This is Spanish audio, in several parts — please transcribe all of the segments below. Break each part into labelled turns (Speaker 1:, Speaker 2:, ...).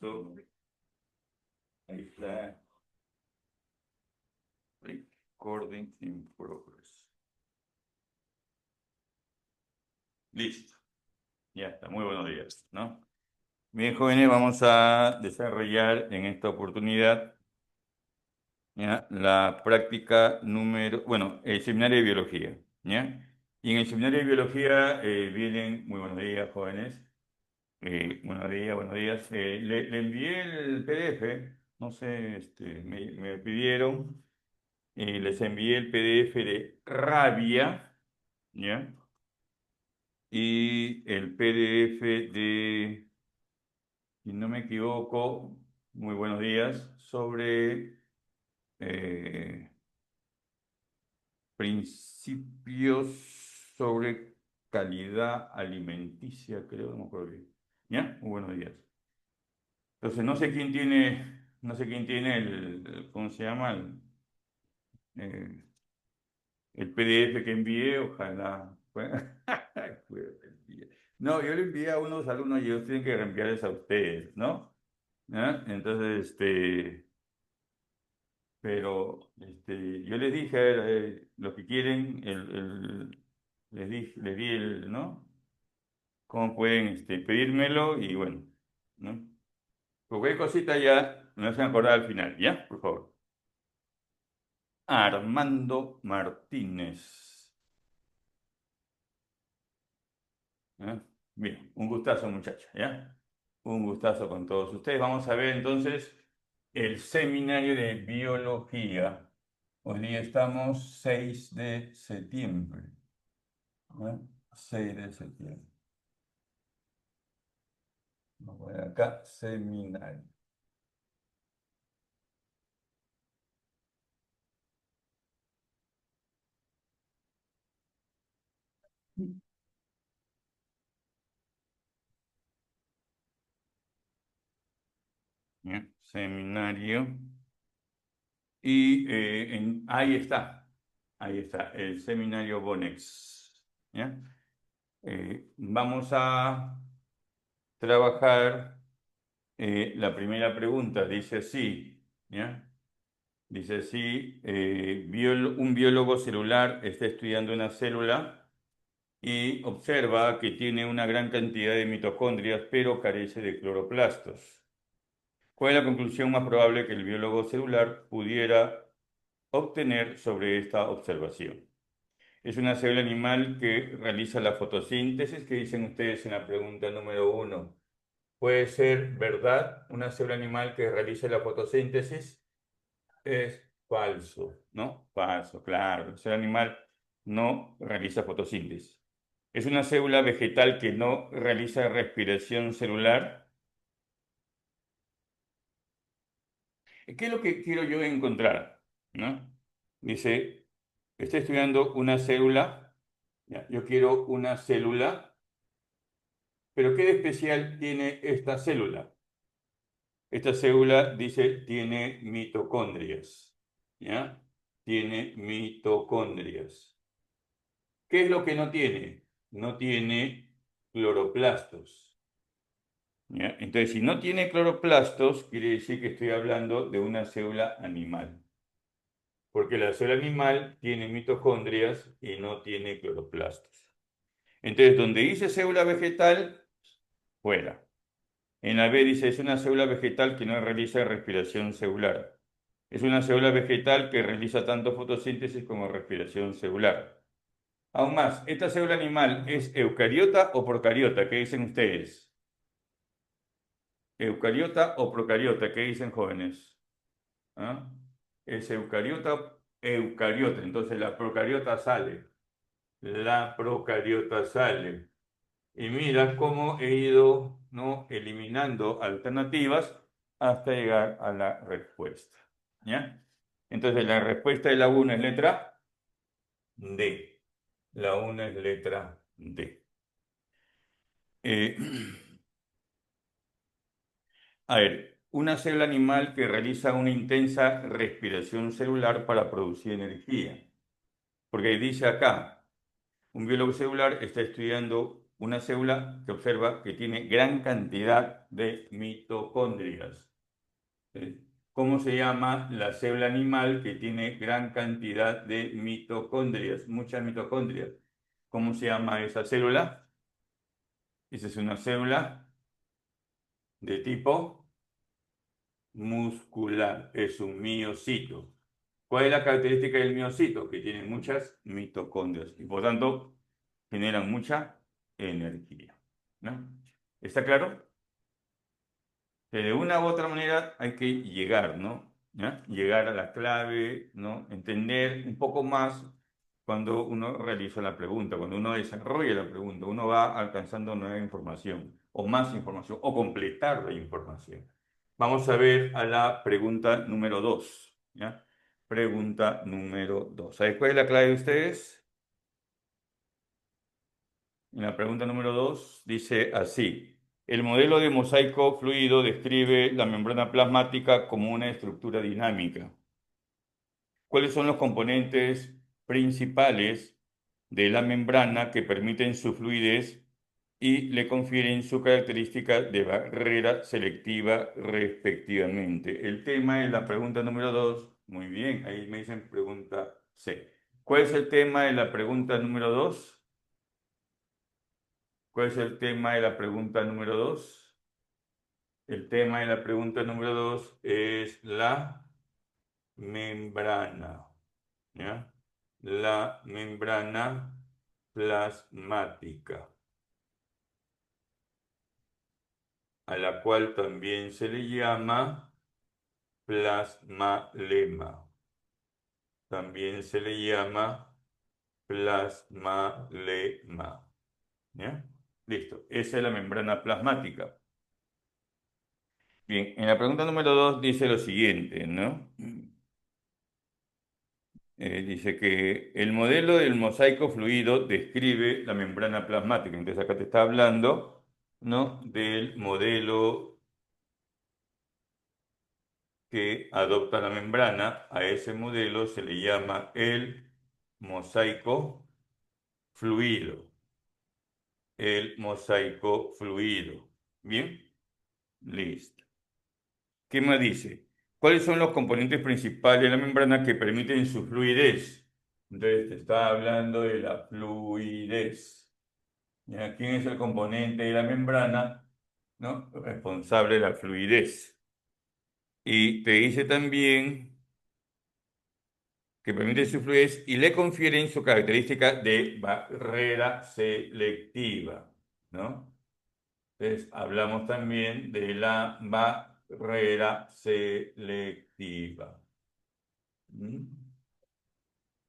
Speaker 1: Listo. Ahí está. Recording in progress. Listo. Ya está. Muy buenos días, ¿no? Bien, jóvenes, vamos a desarrollar en esta oportunidad ¿ya? La práctica número, bueno, el seminario de biología, ¿ya? Y en el seminario de biología vienen, muy buenos días, jóvenes. Buenos días, buenos días. Le envié el PDF, no sé, me pidieron. Les envié el PDF de rabia, ¿ya? Y el PDF de, si no me equivoco, muy buenos días, sobre eh, principios sobre calidad alimenticia, creo, no me acuerdo bien. ¿Ya? Muy buenos días. Entonces, no sé quién tiene ¿cómo se llama? Eh, El PDF que envié, ojalá. No, yo le envié a unos alumnos y ellos tienen que reenviarles a ustedes, ¿no? ¿Ah? Entonces, pero yo les dije, a ver, los que quieren, les di ¿no? ¿Cómo pueden pedírmelo? Y bueno, ¿no? Cualquier cosita ya me hacen acordar al final, ¿ya? Por favor. Armando Martínez. ¿Eh? Bien, un gustazo, muchacha, ¿ya? Un gustazo con todos ustedes. Vamos a ver entonces el seminario de biología. Hoy día estamos 6 de septiembre. ¿Eh? 6 de septiembre. Vamos a ver acá, seminario. ¿Ya? Seminario. Y ahí está, el seminario Bonex. ¿Ya? Vamos a trabajar la primera pregunta, dice así, ¿ya? Dice así, un biólogo celular está estudiando una célula y observa que tiene una gran cantidad de mitocondrias, pero carece de cloroplastos. ¿Cuál es la conclusión más probable que el biólogo celular pudiera obtener sobre esta observación? Es una célula animal que realiza la fotosíntesis, que dicen ustedes en la pregunta número 1. ¿Puede ser verdad una célula animal que realice la fotosíntesis? Es falso, ¿no? Falso, claro. El animal no realiza fotosíntesis. Es una célula vegetal que no realiza respiración celular. ¿Qué es lo que quiero yo encontrar? ¿No? Dice, estoy estudiando una célula. Ya, yo quiero una célula, pero ¿qué de especial tiene esta célula? Esta célula dice tiene mitocondrias. ¿Ya? Tiene mitocondrias. ¿Qué es lo que no tiene? No tiene cloroplastos. ¿Ya? Entonces, si no tiene cloroplastos, quiere decir que estoy hablando de una célula animal. Porque la célula animal tiene mitocondrias y no tiene cloroplastos. Entonces, donde dice célula vegetal, fuera. En la B dice, es una célula vegetal que no realiza respiración celular. Es una célula vegetal que realiza tanto fotosíntesis como respiración celular. Aún más, ¿esta célula animal es eucariota o procariota? ¿Qué dicen ustedes? ¿Eucariota o procariota? ¿Qué dicen jóvenes? ¿Ah? ¿Es eucariota? Eucariota. Entonces la procariota sale. La procariota sale. Y mira cómo he ido, ¿no?, eliminando alternativas hasta llegar a la respuesta. ¿Ya? Entonces la respuesta de la 1 es letra D. La 1 es letra D. Eh, A ver, una célula animal que realiza una intensa respiración celular para producir energía. Porque dice acá, un biólogo celular está estudiando una célula que observa que tiene gran cantidad de mitocondrias. ¿Sí? ¿Cómo se llama la célula animal que tiene gran cantidad de mitocondrias? Muchas mitocondrias. ¿Cómo se llama esa célula? Esa es una célula de tipo muscular. Es un miocito. ¿Cuál es la característica del miocito? Que tiene muchas mitocondrias y por tanto generan mucha energía. ¿No? ¿Está claro? Que de una u otra manera hay que llegar, ¿no? ¿Ya? Llegar a la clave, ¿no? Entender un poco más cuando uno realiza la pregunta, cuando uno desarrolla la pregunta, uno va alcanzando nueva información, o más información, o completar la información. Vamos a ver a la pregunta número 2, ¿ya? Pregunta número 2. ¿Sabes cuál es la clave de ustedes? En la pregunta número 2 dice así: el modelo de mosaico fluido describe la membrana plasmática como una estructura dinámica. ¿Cuáles son los componentes principales de la membrana que permiten su fluidez y le confieren su característica de barrera selectiva respectivamente? El tema es la pregunta número 2. Muy bien, ahí me dicen pregunta C. ¿Cuál es el tema de la pregunta número 2? ¿Cuál es el tema de la pregunta número 2? El tema de la pregunta número 2 es la membrana, ¿ya? La membrana plasmática, a la cual también se le llama plasmalema. También se le llama plasmalema, ¿ya? Listo, esa es la membrana plasmática. Bien, en la pregunta número 2 dice lo siguiente, ¿no? Dice que el modelo del mosaico fluido describe la membrana plasmática. Entonces acá te está hablando, ¿no? Del modelo que adopta la membrana. A ese modelo se le llama el mosaico fluido. El mosaico fluido. ¿Bien? Listo. ¿Qué más dice? ¿Cuáles son los componentes principales de la membrana que permiten su fluidez? Entonces te está hablando de la fluidez. ¿Ya? ¿Quién es el componente de la membrana, ¿no? Responsable de la fluidez? Y te dice también que permite su fluidez y le confieren su característica de barrera selectiva, ¿no? Entonces, hablamos también de la barrera selectiva. ¿Mm?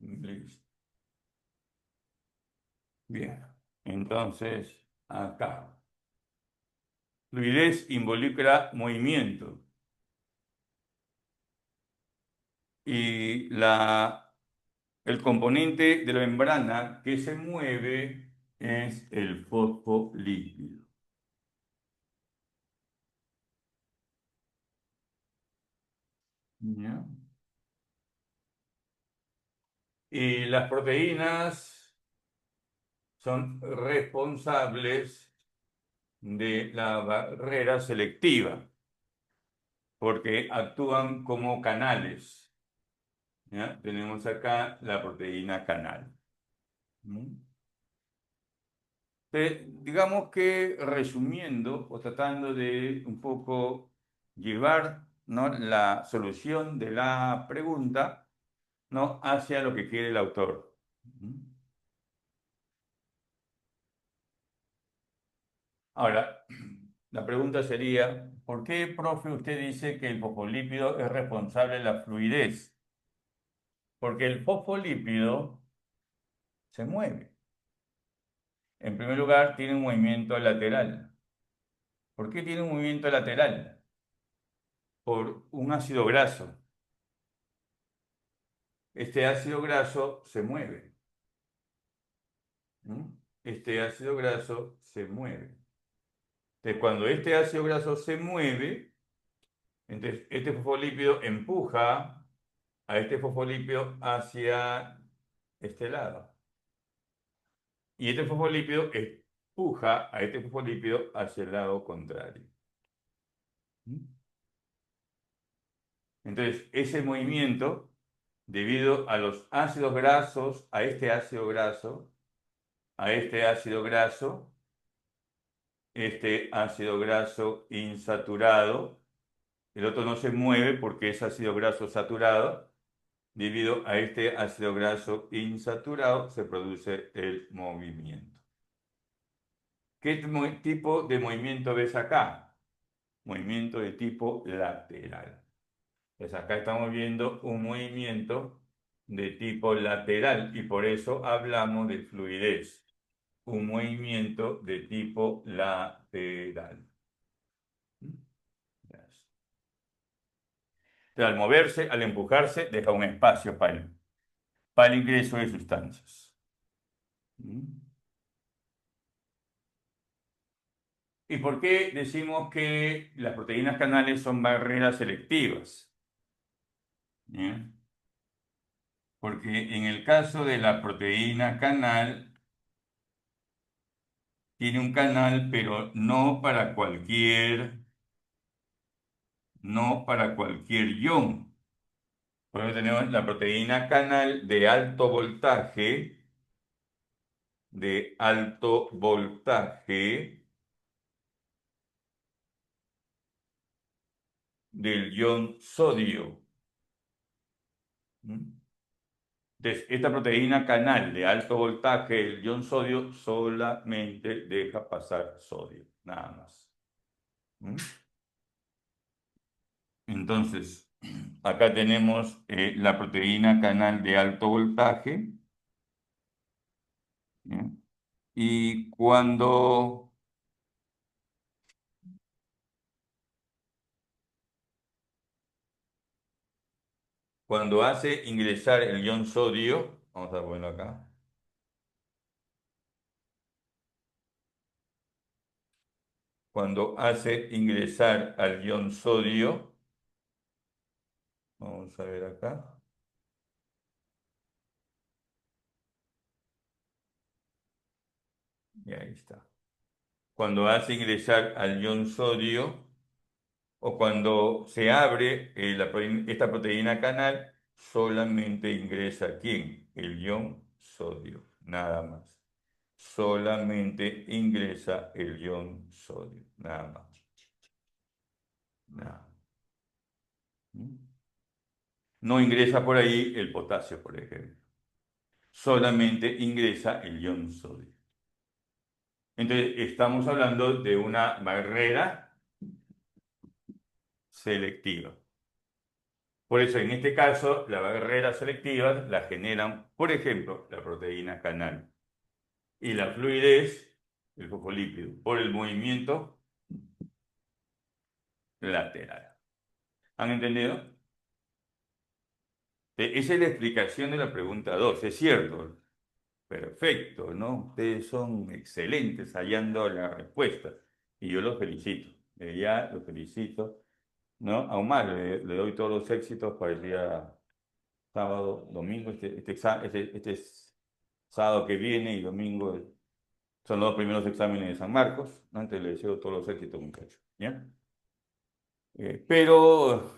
Speaker 1: Listo. Bien. Entonces, acá. Fluidez involucra movimiento. Y el componente de la membrana que se mueve es el fosfolípido. ¿Ya? Y las proteínas son responsables de la barrera selectiva porque actúan como canales. ¿Ya? Tenemos acá la proteína canal. ¿Mm? Digamos que resumiendo o tratando de un poco llevar, ¿no? la solución de la pregunta, ¿no? hacia lo que quiere el autor. Ahora, la pregunta sería, ¿por qué, profe, usted dice que el fosfolípido es responsable de la fluidez? Porque el fosfolípido se mueve. En primer lugar, tiene un movimiento lateral. ¿Por qué tiene un movimiento lateral? Por un ácido graso. Este ácido graso se mueve. ¿Mm? Este ácido graso se mueve. Entonces, cuando este ácido graso se mueve, entonces este fosfolípido empuja a este fosfolípido hacia este lado. Y este fosfolípido empuja a este fosfolípido hacia el lado contrario. Entonces, ese movimiento, debido a los ácidos grasos, a este ácido graso, a este ácido graso insaturado, el otro no se mueve porque es ácido graso saturado, debido a este ácido graso insaturado se produce el movimiento. ¿Qué tipo de movimiento ves acá? Movimiento de tipo lateral. Pues acá estamos viendo un movimiento de tipo lateral y por eso hablamos de fluidez. Un movimiento de tipo lateral. Entonces, al moverse, al empujarse, deja un espacio para el ingreso de sustancias. ¿Y por qué decimos que las proteínas canales son barreras selectivas? ¿Bien? Porque en el caso de la proteína canal, tiene un canal, pero no para cualquier ion. Por eso tenemos la proteína canal de alto voltaje del ion sodio. ¿Mm? Entonces, esta proteína canal de alto voltaje del ion sodio solamente deja pasar sodio, nada más. ¿Mm? Entonces, acá tenemos la proteína canal de alto voltaje. ¿Bien? Y cuando hace ingresar el ion sodio, vamos a ponerlo acá, cuando hace ingresar al ion sodio, vamos a ver acá, y ahí está. Cuando hace ingresar al ion sodio, o cuando se abre esta proteína canal, solamente ingresa ¿quién? El ion sodio, nada más. Solamente ingresa el ion sodio, nada más. Nada. No ingresa por ahí el potasio, por ejemplo. Solamente ingresa el ion sodio. Entonces, estamos hablando de una barrera selectiva. Por eso, en este caso, las barreras selectivas las generan, por ejemplo, la proteína canal y la fluidez, el fosfolípido, por el movimiento lateral. ¿Han entendido? Esa es la explicación de la pregunta 2. Es cierto, perfecto, ¿no? Ustedes son excelentes hallando la respuesta y yo los felicito. Ya los felicito, ¿no? Aún más, le doy todos los éxitos para el día sábado, domingo, este sábado que viene y domingo son los dos primeros exámenes de San Marcos, ¿no? Entonces les deseo todos los éxitos, muchachos, ¿ya? Pero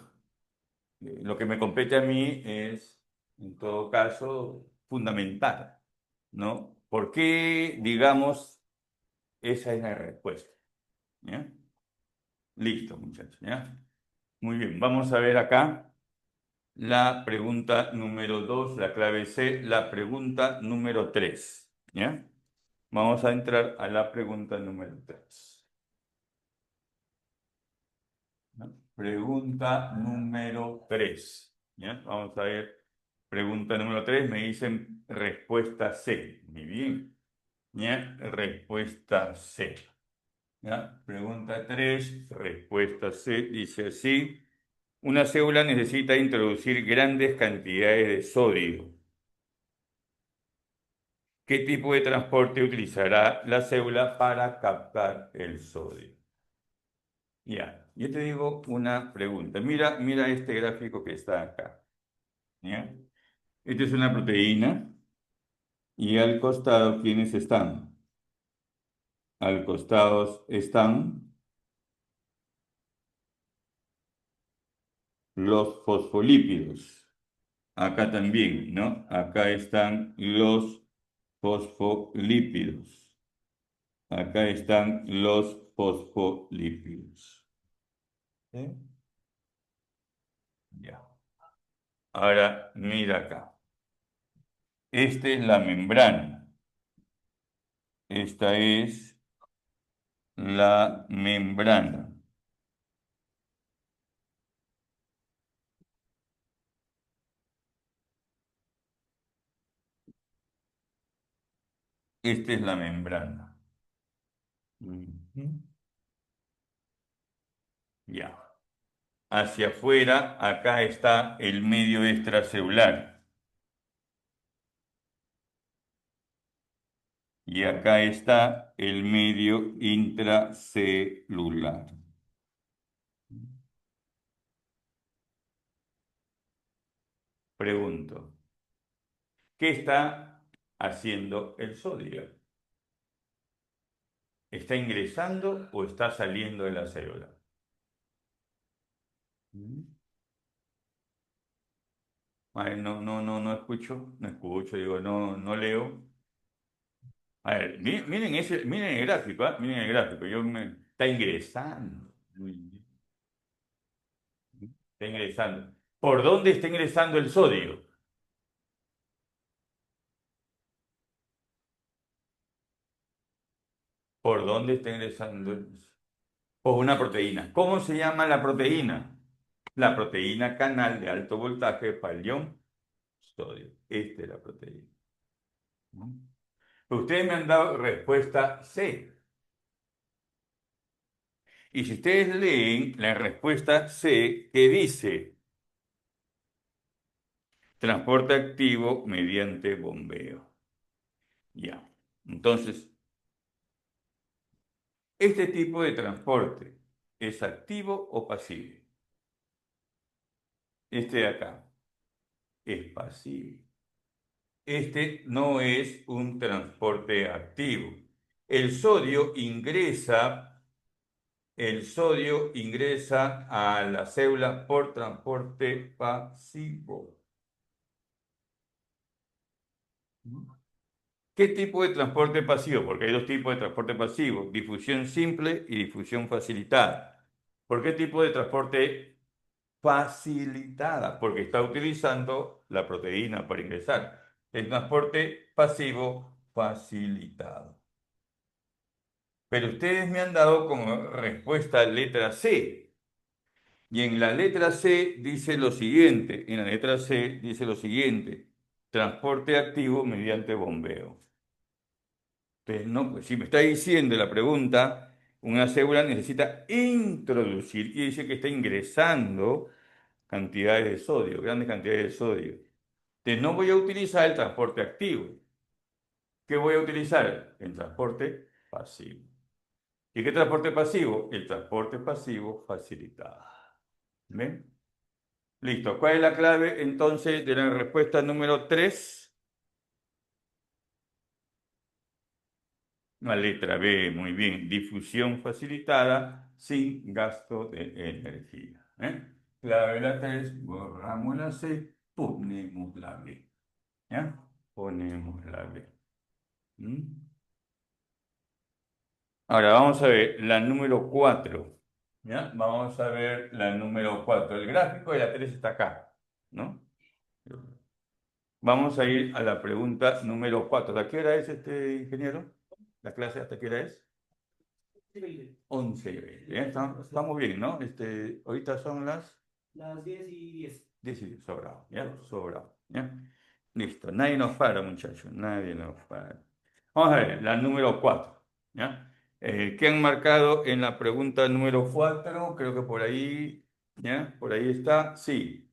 Speaker 1: lo que me compete a mí es, en todo caso, fundamental, ¿no? ¿Por qué, digamos, esa es la respuesta? ¿Ya? Listo, muchachos, ¿ya? Muy bien, vamos a ver acá la pregunta número 2, la clave C, la pregunta número 3, ¿ya? Vamos a entrar a la pregunta número 3. Pregunta número 3. ¿Ya? Vamos a ver. Pregunta número 3. Me dicen respuesta C. Muy bien. ¿Ya? Respuesta C. ¿Ya? Pregunta 3. Respuesta C. Dice así. Una célula necesita introducir grandes cantidades de sodio. ¿Qué tipo de transporte utilizará la célula para captar el sodio? Ya, yo te digo una pregunta. Mira este gráfico que está acá. ¿Ya? Esta es una proteína y al costado, ¿quiénes están? al costado están los fosfolípidos. Acá también, ¿no? Acá están los fosfolípidos. Acá están los fosfolípidos. ¿Sí? Ya. Ahora, mira acá. Esta es la membrana. Esta es la membrana. Esta es la membrana. Ujú. Ya. Hacia afuera, acá está el medio extracelular. Y acá está el medio intracelular. Pregunto, ¿qué está haciendo el sodio? ¿Está ingresando o está saliendo de la célula? Mm. A ver, no escucho, no escucho, digo, no leo. A ver, miren el gráfico, ¿ah? Miren el gráfico, está ingresando. Muy bien. Está ingresando. ¿Por dónde está ingresando el sodio? ¿Por dónde está ingresando por una proteína? ¿Cómo se llama la proteína? La proteína canal de alto voltaje para el ion sodio. Esta es la proteína. ¿No? Ustedes me han dado respuesta C. Y si ustedes leen la respuesta C, ¿qué dice? Transporte activo mediante bombeo. Ya. Entonces, este tipo de transporte es activo o pasivo. Este de acá es pasivo. Este no es un transporte activo. El sodio ingresa, el sodio ingresa a la célula por transporte pasivo. ¿Qué tipo de transporte pasivo? Porque hay dos tipos de transporte pasivo, difusión simple y difusión facilitada. ¿Por qué tipo de transporte facilitada? Porque está utilizando la proteína para ingresar. El transporte pasivo facilitado. Pero ustedes me han dado como respuesta letra C. Y en la letra C dice lo siguiente, en la letra C dice lo siguiente, transporte activo mediante bombeo. Entonces, no, pues, si me está diciendo la pregunta, una célula necesita introducir, quiere decir que está ingresando cantidades de sodio, grandes cantidades de sodio. Entonces, no voy a utilizar el transporte activo. ¿Qué voy a utilizar? El transporte pasivo. ¿Y qué transporte pasivo? El transporte pasivo facilitado. ¿Ven? Listo. ¿Cuál es la clave entonces de la respuesta número 3? La letra B, muy bien. Difusión facilitada sin gasto de energía. ¿Eh? Clave la 3, borramos la C, ponemos la B. ¿Ya? Ponemos la B. ¿Mm? Ahora vamos a ver la número 4. ¿Ya? Vamos a ver la número 4. El gráfico de la 3 está acá, ¿no? Vamos a ir a la pregunta número 4. ¿A qué hora es este ingeniero? ¿La clase hasta qué hora es? 11:20. ¿Eh? Estamos bien, ¿no? Ahorita son las 10:10. 10:10, sobrado, ¿ya? Sobrado, ¿ya? Listo, nadie nos para, muchachos, nadie nos para. Vamos a ver, la número 4, ¿ya? ¿Qué han marcado en la pregunta número 4? Creo que por ahí, ¿ya? Por ahí está, sí.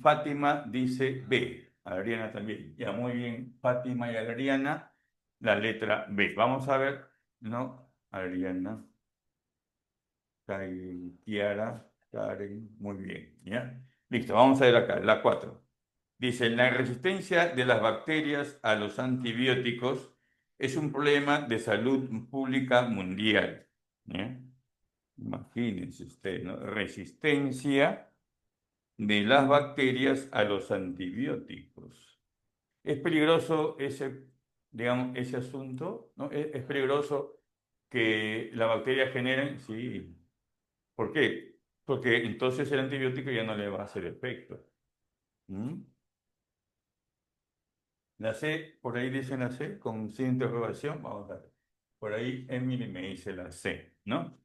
Speaker 1: Fátima dice B, Adriana también. Ya, muy bien, Fátima y Adriana, la letra B. Vamos a ver, ¿no? Adriana, Karen, Kiara, Karen, muy bien, ¿ya? Listo, vamos a ver acá, la 4. Dice, la resistencia de las bacterias a los antibióticos es un problema de salud pública mundial. ¿Ya? Imagínense usted, ¿no? Resistencia de las bacterias a los antibióticos. ¿Es peligroso ese, digamos, ese asunto? ¿No? ¿Es peligroso que las bacterias generen? Sí. ¿Por qué? Porque entonces el antibiótico ya no le va a hacer efecto. ¿Mm? La C, por ahí dice la C, con sin interrogación, vamos a ver. Por ahí Emily me dice la C, ¿no?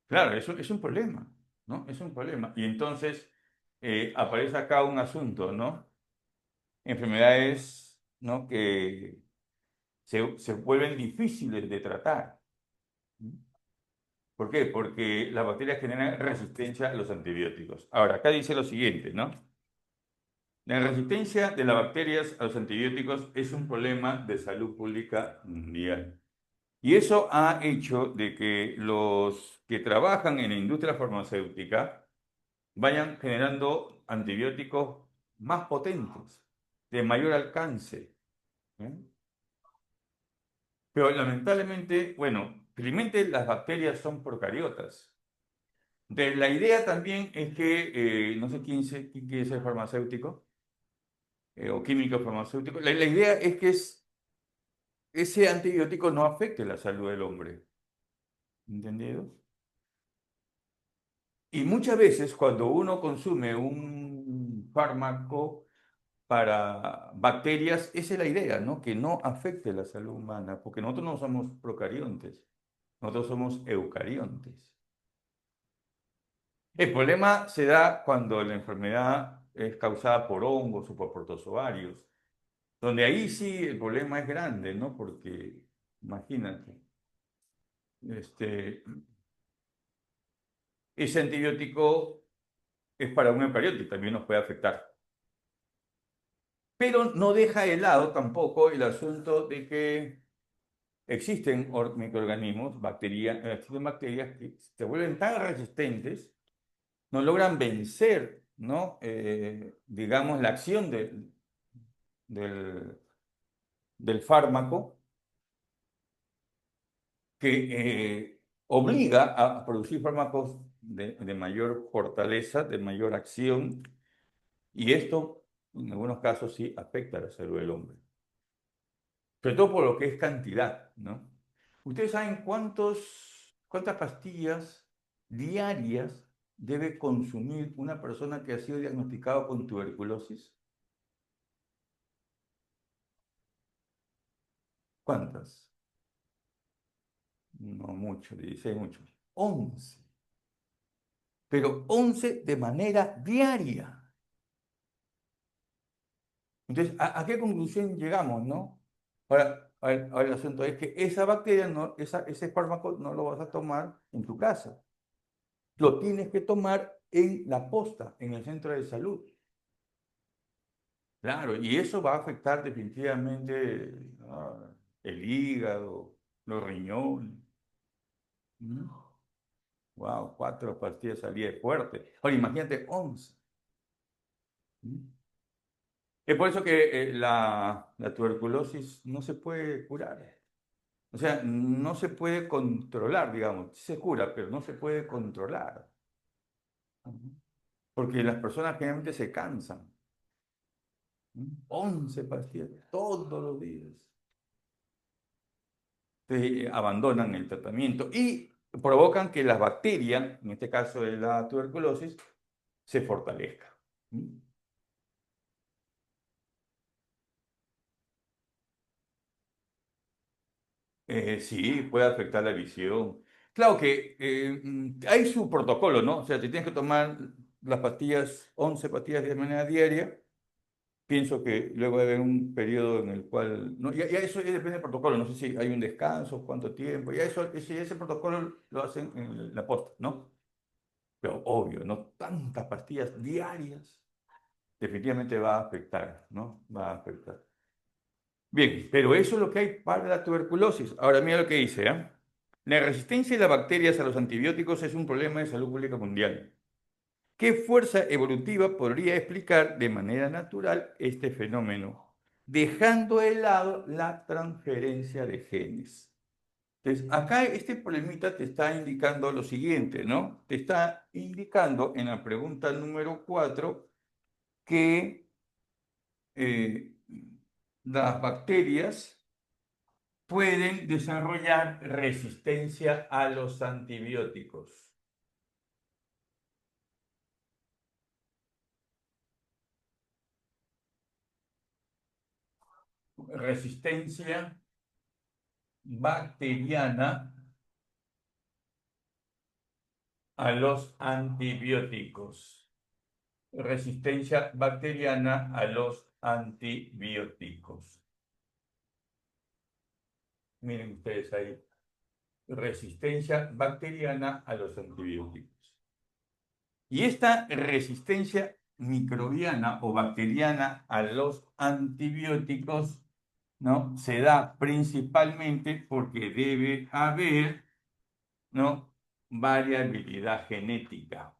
Speaker 1: Claro, eso es un problema, ¿no? Es un problema. Y entonces aparece acá un asunto, ¿no? Enfermedades, ¿no? Que se vuelven difíciles de tratar. ¿Por qué? Porque las bacterias generan resistencia a los antibióticos. Ahora, acá dice lo siguiente, ¿no? La resistencia de las bacterias a los antibióticos es un problema de salud pública mundial. Y eso ha hecho de que los que trabajan en la industria farmacéutica vayan generando antibióticos más potentes, de mayor alcance. ¿Eh? Pero lamentablemente, bueno, felizmente las bacterias son procariotas. Entonces, la idea también es que, no sé quién quiere ser farmacéutico o químico farmacéutico, la idea es que ese antibiótico no afecte la salud del hombre. ¿Entendido? Y muchas veces cuando uno consume un fármaco para bacterias, esa es la idea, ¿no? Que no afecte la salud humana, porque nosotros no somos procariontes, nosotros somos eucariontes. El problema se da cuando la enfermedad es causada por hongos o por protozoarios, donde ahí sí el problema es grande, ¿no? Porque, imagínate, este, ese antibiótico es para un eucariota y también nos puede afectar. Pero no deja de lado tampoco el asunto de que existen microorganismos, existen bacterias que se vuelven tan resistentes, no logran vencer, ¿no? Digamos, la acción del, del fármaco que obliga a producir fármacos de mayor fortaleza, de mayor acción, y esto en algunos casos sí afecta a la salud del hombre. Sobre todo por lo que es cantidad, ¿no? ¿Ustedes saben cuántas pastillas diarias debe consumir una persona que ha sido diagnosticada con tuberculosis? ¿Cuántas? No mucho, 16 mucho. 11. Pero 11 de manera diaria. Entonces, ¿a qué conclusión llegamos, no? Ahora el asunto es que esa bacteria, no, ese fármaco no lo vas a tomar en tu casa. Lo tienes que tomar en la posta, en el centro de salud. Claro, y eso va a afectar definitivamente el hígado, los riñones. Wow, 4 pastillas al día es fuerte. Ahora imagínate 11. ¿Mm? Es por eso que la tuberculosis no se puede curar. O sea, no se puede controlar, digamos. Sí se cura, pero no se puede controlar. Ujú. Porque las personas generalmente se cansan. 11 pastillas todos los días. Abandonan el tratamiento y provocan que las bacterias, en este caso de la tuberculosis, se fortalezcan. ¿Mm? Sí, puede afectar la visión. Claro que hay su protocolo, ¿no? O sea, te tienes que tomar las pastillas, 11 pastillas de manera diaria. Pienso que luego debe haber un periodo en el cual, no, ya eso ya depende del protocolo, no sé si hay un descanso, cuánto tiempo, ya eso, ese protocolo lo hacen en la posta, ¿no? Pero obvio, no tantas pastillas diarias, definitivamente va a afectar, ¿no? Va a afectar. Bien, pero eso es lo que hay para la tuberculosis. Ahora mira lo que dice, ¿eh? La resistencia de las bacterias a los antibióticos es un problema de salud pública mundial. ¿Qué fuerza evolutiva podría explicar de manera natural este fenómeno? dejando de lado la transferencia de genes. Entonces, acá este problemita te está indicando lo siguiente, ¿no? Te está indicando en la pregunta número 4 que las bacterias pueden desarrollar resistencia a los antibióticos. Resistencia bacteriana a los antibióticos. Resistencia bacteriana a los antibióticos. Miren ustedes ahí. Resistencia bacteriana a los antibióticos. Y esta resistencia microbiana o bacteriana a los antibióticos, ¿no? Se da principalmente porque debe haber, ¿no?, variabilidad genética.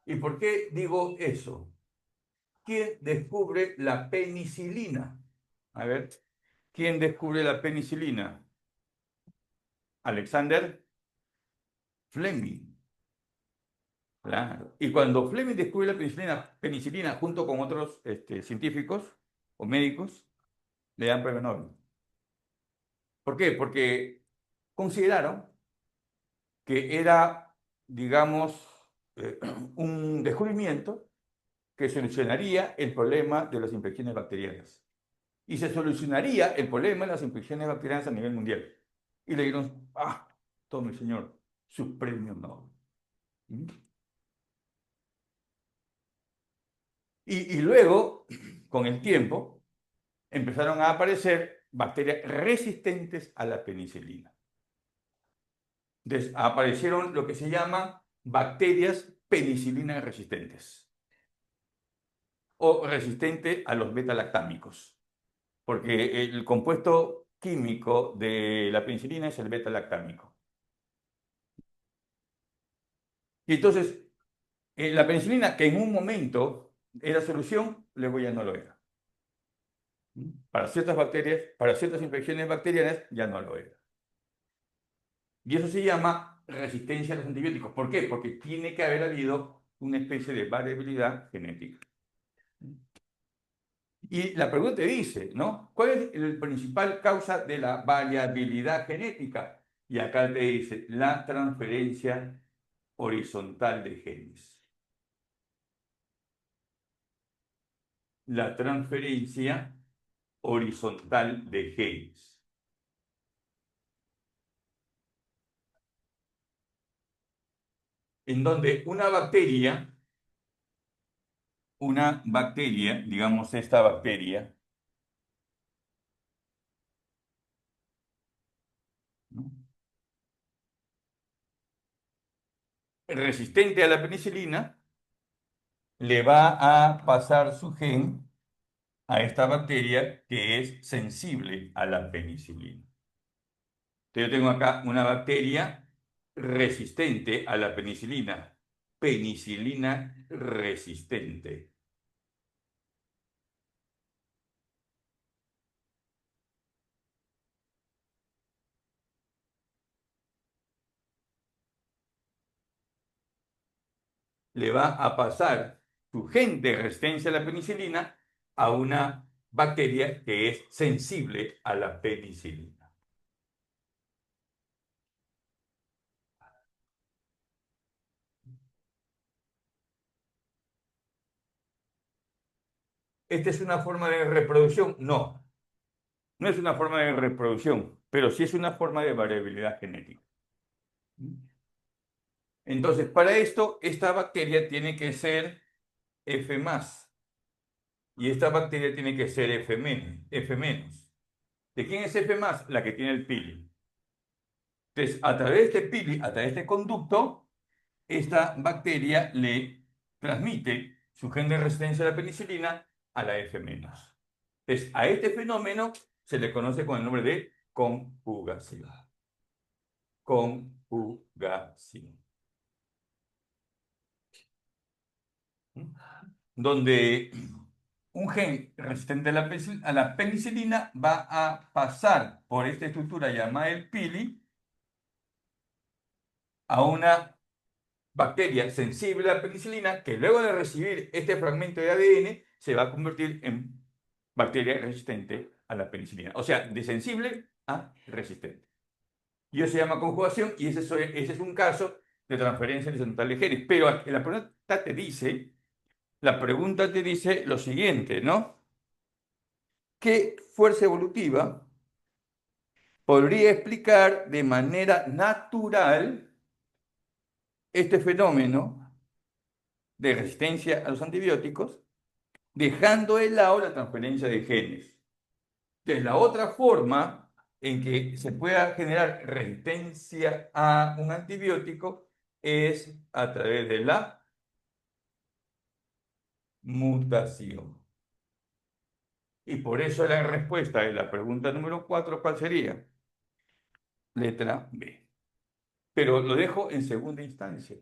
Speaker 1: ¿Y por qué digo eso? ¿Quién descubre la penicilina? A ver, ¿quién descubre la penicilina? Alexander Fleming. Claro. Y cuando Fleming descubre la penicilina junto con otros científicos o médicos, le dan premio Nobel. ¿Por qué? Porque consideraron que era, digamos, eh, un descubrimiento que solucionaría el problema de las infecciones bacterianas. Y se solucionaría el problema de las infecciones bacterianas a nivel mundial. Y le dieron, tome señor, su premio Nobel. ¿Mm? Y luego, con el tiempo, empezaron a aparecer bacterias resistentes a la penicilina. Entonces, aparecieron lo que se llaman bacterias penicilina resistentes o resistentes a los beta-lactámicos, porque el compuesto químico de la penicilina es el beta-lactámico. Y entonces, la penicilina, que en un momento era solución, luego ya no lo era. Para ciertas bacterias, para ciertas infecciones bacterianas, ya no lo era. Y eso se llama resistencia a los antibióticos. ¿Por qué? Porque tiene que haber habido una especie de variabilidad genética. Y la pregunta dice, ¿no? ¿Cuál es la principal causa de la variabilidad genética? Y acá te dice la transferencia horizontal de genes. La transferencia horizontal de genes. En donde una bacteria, digamos esta bacteria, ¿no?, resistente a la penicilina, le va a pasar su gen a esta bacteria que es sensible a la penicilina. Entonces yo tengo acá una bacteria resistente a la penicilina, penicilina resistente. Le va a pasar su gen de resistencia a la penicilina a una bacteria que es sensible a la penicilina. ¿Esta es una forma de reproducción? No, no es una forma de reproducción, pero sí es una forma de variabilidad genética. Entonces, para esto, esta bacteria tiene que ser F+, y esta bacteria tiene que ser F-. ¿De quién es F+? La que tiene el pili. Entonces, a través de este pili, a través de este conducto, esta bacteria le transmite su gen de resistencia a la penicilina a la F-. Entonces, a este fenómeno se le conoce con el nombre de conjugación. Conjugación. donde un gen resistente a a la penicilina va a pasar por esta estructura llamada el pili a una bacteria sensible a la penicilina que luego de recibir este fragmento de ADN se va a convertir en bacteria resistente a la penicilina. O sea, de sensible a resistente. Y eso se llama conjugación y ese es un caso de transferencia horizontal de genes. Pero la pregunta te dice lo siguiente, ¿no? ¿Qué fuerza evolutiva podría explicar de manera natural este fenómeno de resistencia a los antibióticos, dejando de lado la transferencia de genes? Entonces, la otra forma en que se pueda generar resistencia a un antibiótico es a través de la mutación. Y por eso la respuesta de la pregunta número 4, ¿cuál sería? Letra B. Pero lo dejo en segunda instancia.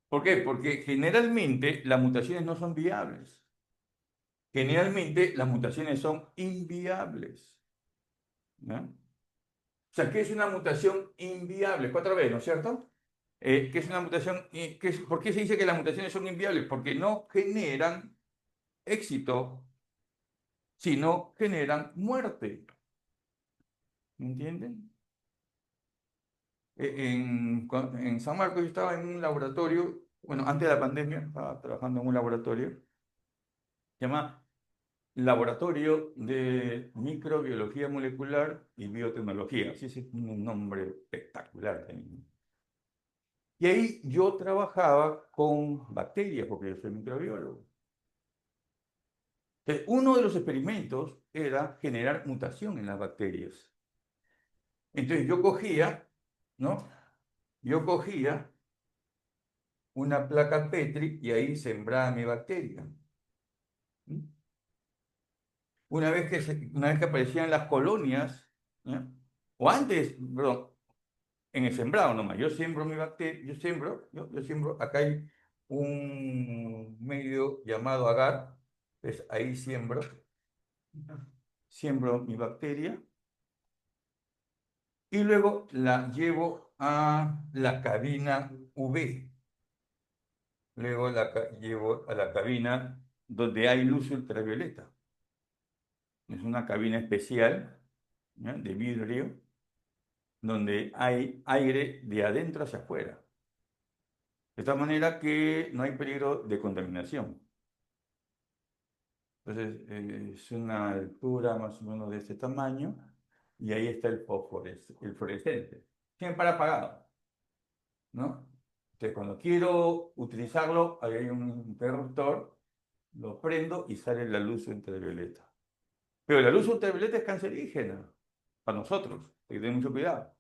Speaker 1: ¿Por qué? Porque generalmente las mutaciones no son viables. Generalmente las mutaciones son inviables, ¿no? O sea, ¿qué es una mutación inviable? Cuatro veces, ¿no es cierto? ¿Qué es una mutación? ¿Por qué se dice que las mutaciones son inviables? Porque no generan éxito, sino generan muerte. ¿Me entienden? En San Marcos yo estaba en un laboratorio, bueno, antes de la pandemia, estaba trabajando en un laboratorio, se llama Laboratorio de Microbiología Molecular y Biotecnología. Sí, sí, un nombre espectacular también. Y ahí yo trabajaba con bacterias, porque yo soy microbiólogo. Entonces, uno de los experimentos era generar mutación en las bacterias. Entonces yo cogía, ¿no? Yo cogía una placa Petri y ahí sembraba mi bacteria. ¿Mm? Una vez que aparecían las colonias, ¿ya? O antes, perdón, en el sembrado nomás, yo siembro mi bacteria, yo siembro, acá hay un medio llamado agar, pues ahí siembro mi bacteria y luego la llevo a la cabina UV. Luego llevo a la cabina donde hay luz ultravioleta. Es una cabina especial, ¿ya? De vidrio, donde hay aire de adentro hacia afuera. De tal manera que no hay peligro de contaminación. Entonces, es una altura más o menos de este tamaño y ahí está el fluorescente. Siempre apagado, ¿no? Entonces, cuando quiero utilizarlo, ahí hay un interruptor, lo prendo y sale la luz ultravioleta. Pero la luz ultravioleta es cancerígena para nosotros, hay que tener mucho cuidado.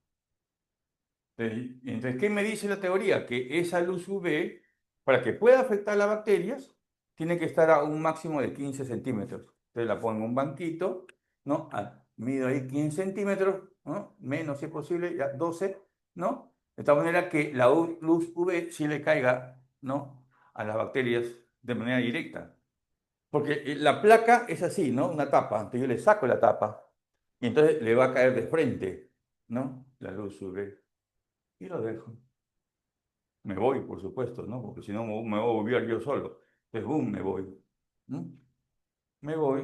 Speaker 1: Entonces, ¿qué me dice la teoría? Que esa luz UV, para que pueda afectar a las bacterias, tiene que estar a un máximo de 15 centímetros. Entonces la pongo en un banquito, ¿no? Mido ahí 15 centímetros, ¿no? Menos si es posible, ya 12, ¿no? De tal manera que la luz UV sí le caiga, ¿no? A las bacterias de manera directa. Porque la placa es así, ¿no? Una tapa. Entonces yo le saco la tapa y entonces le va a caer de frente, ¿no? La luz UV. Y lo dejo. Me voy, por supuesto, ¿no? Porque si no me voy a volver yo solo. Entonces, boom, me voy. ¿No? Me voy,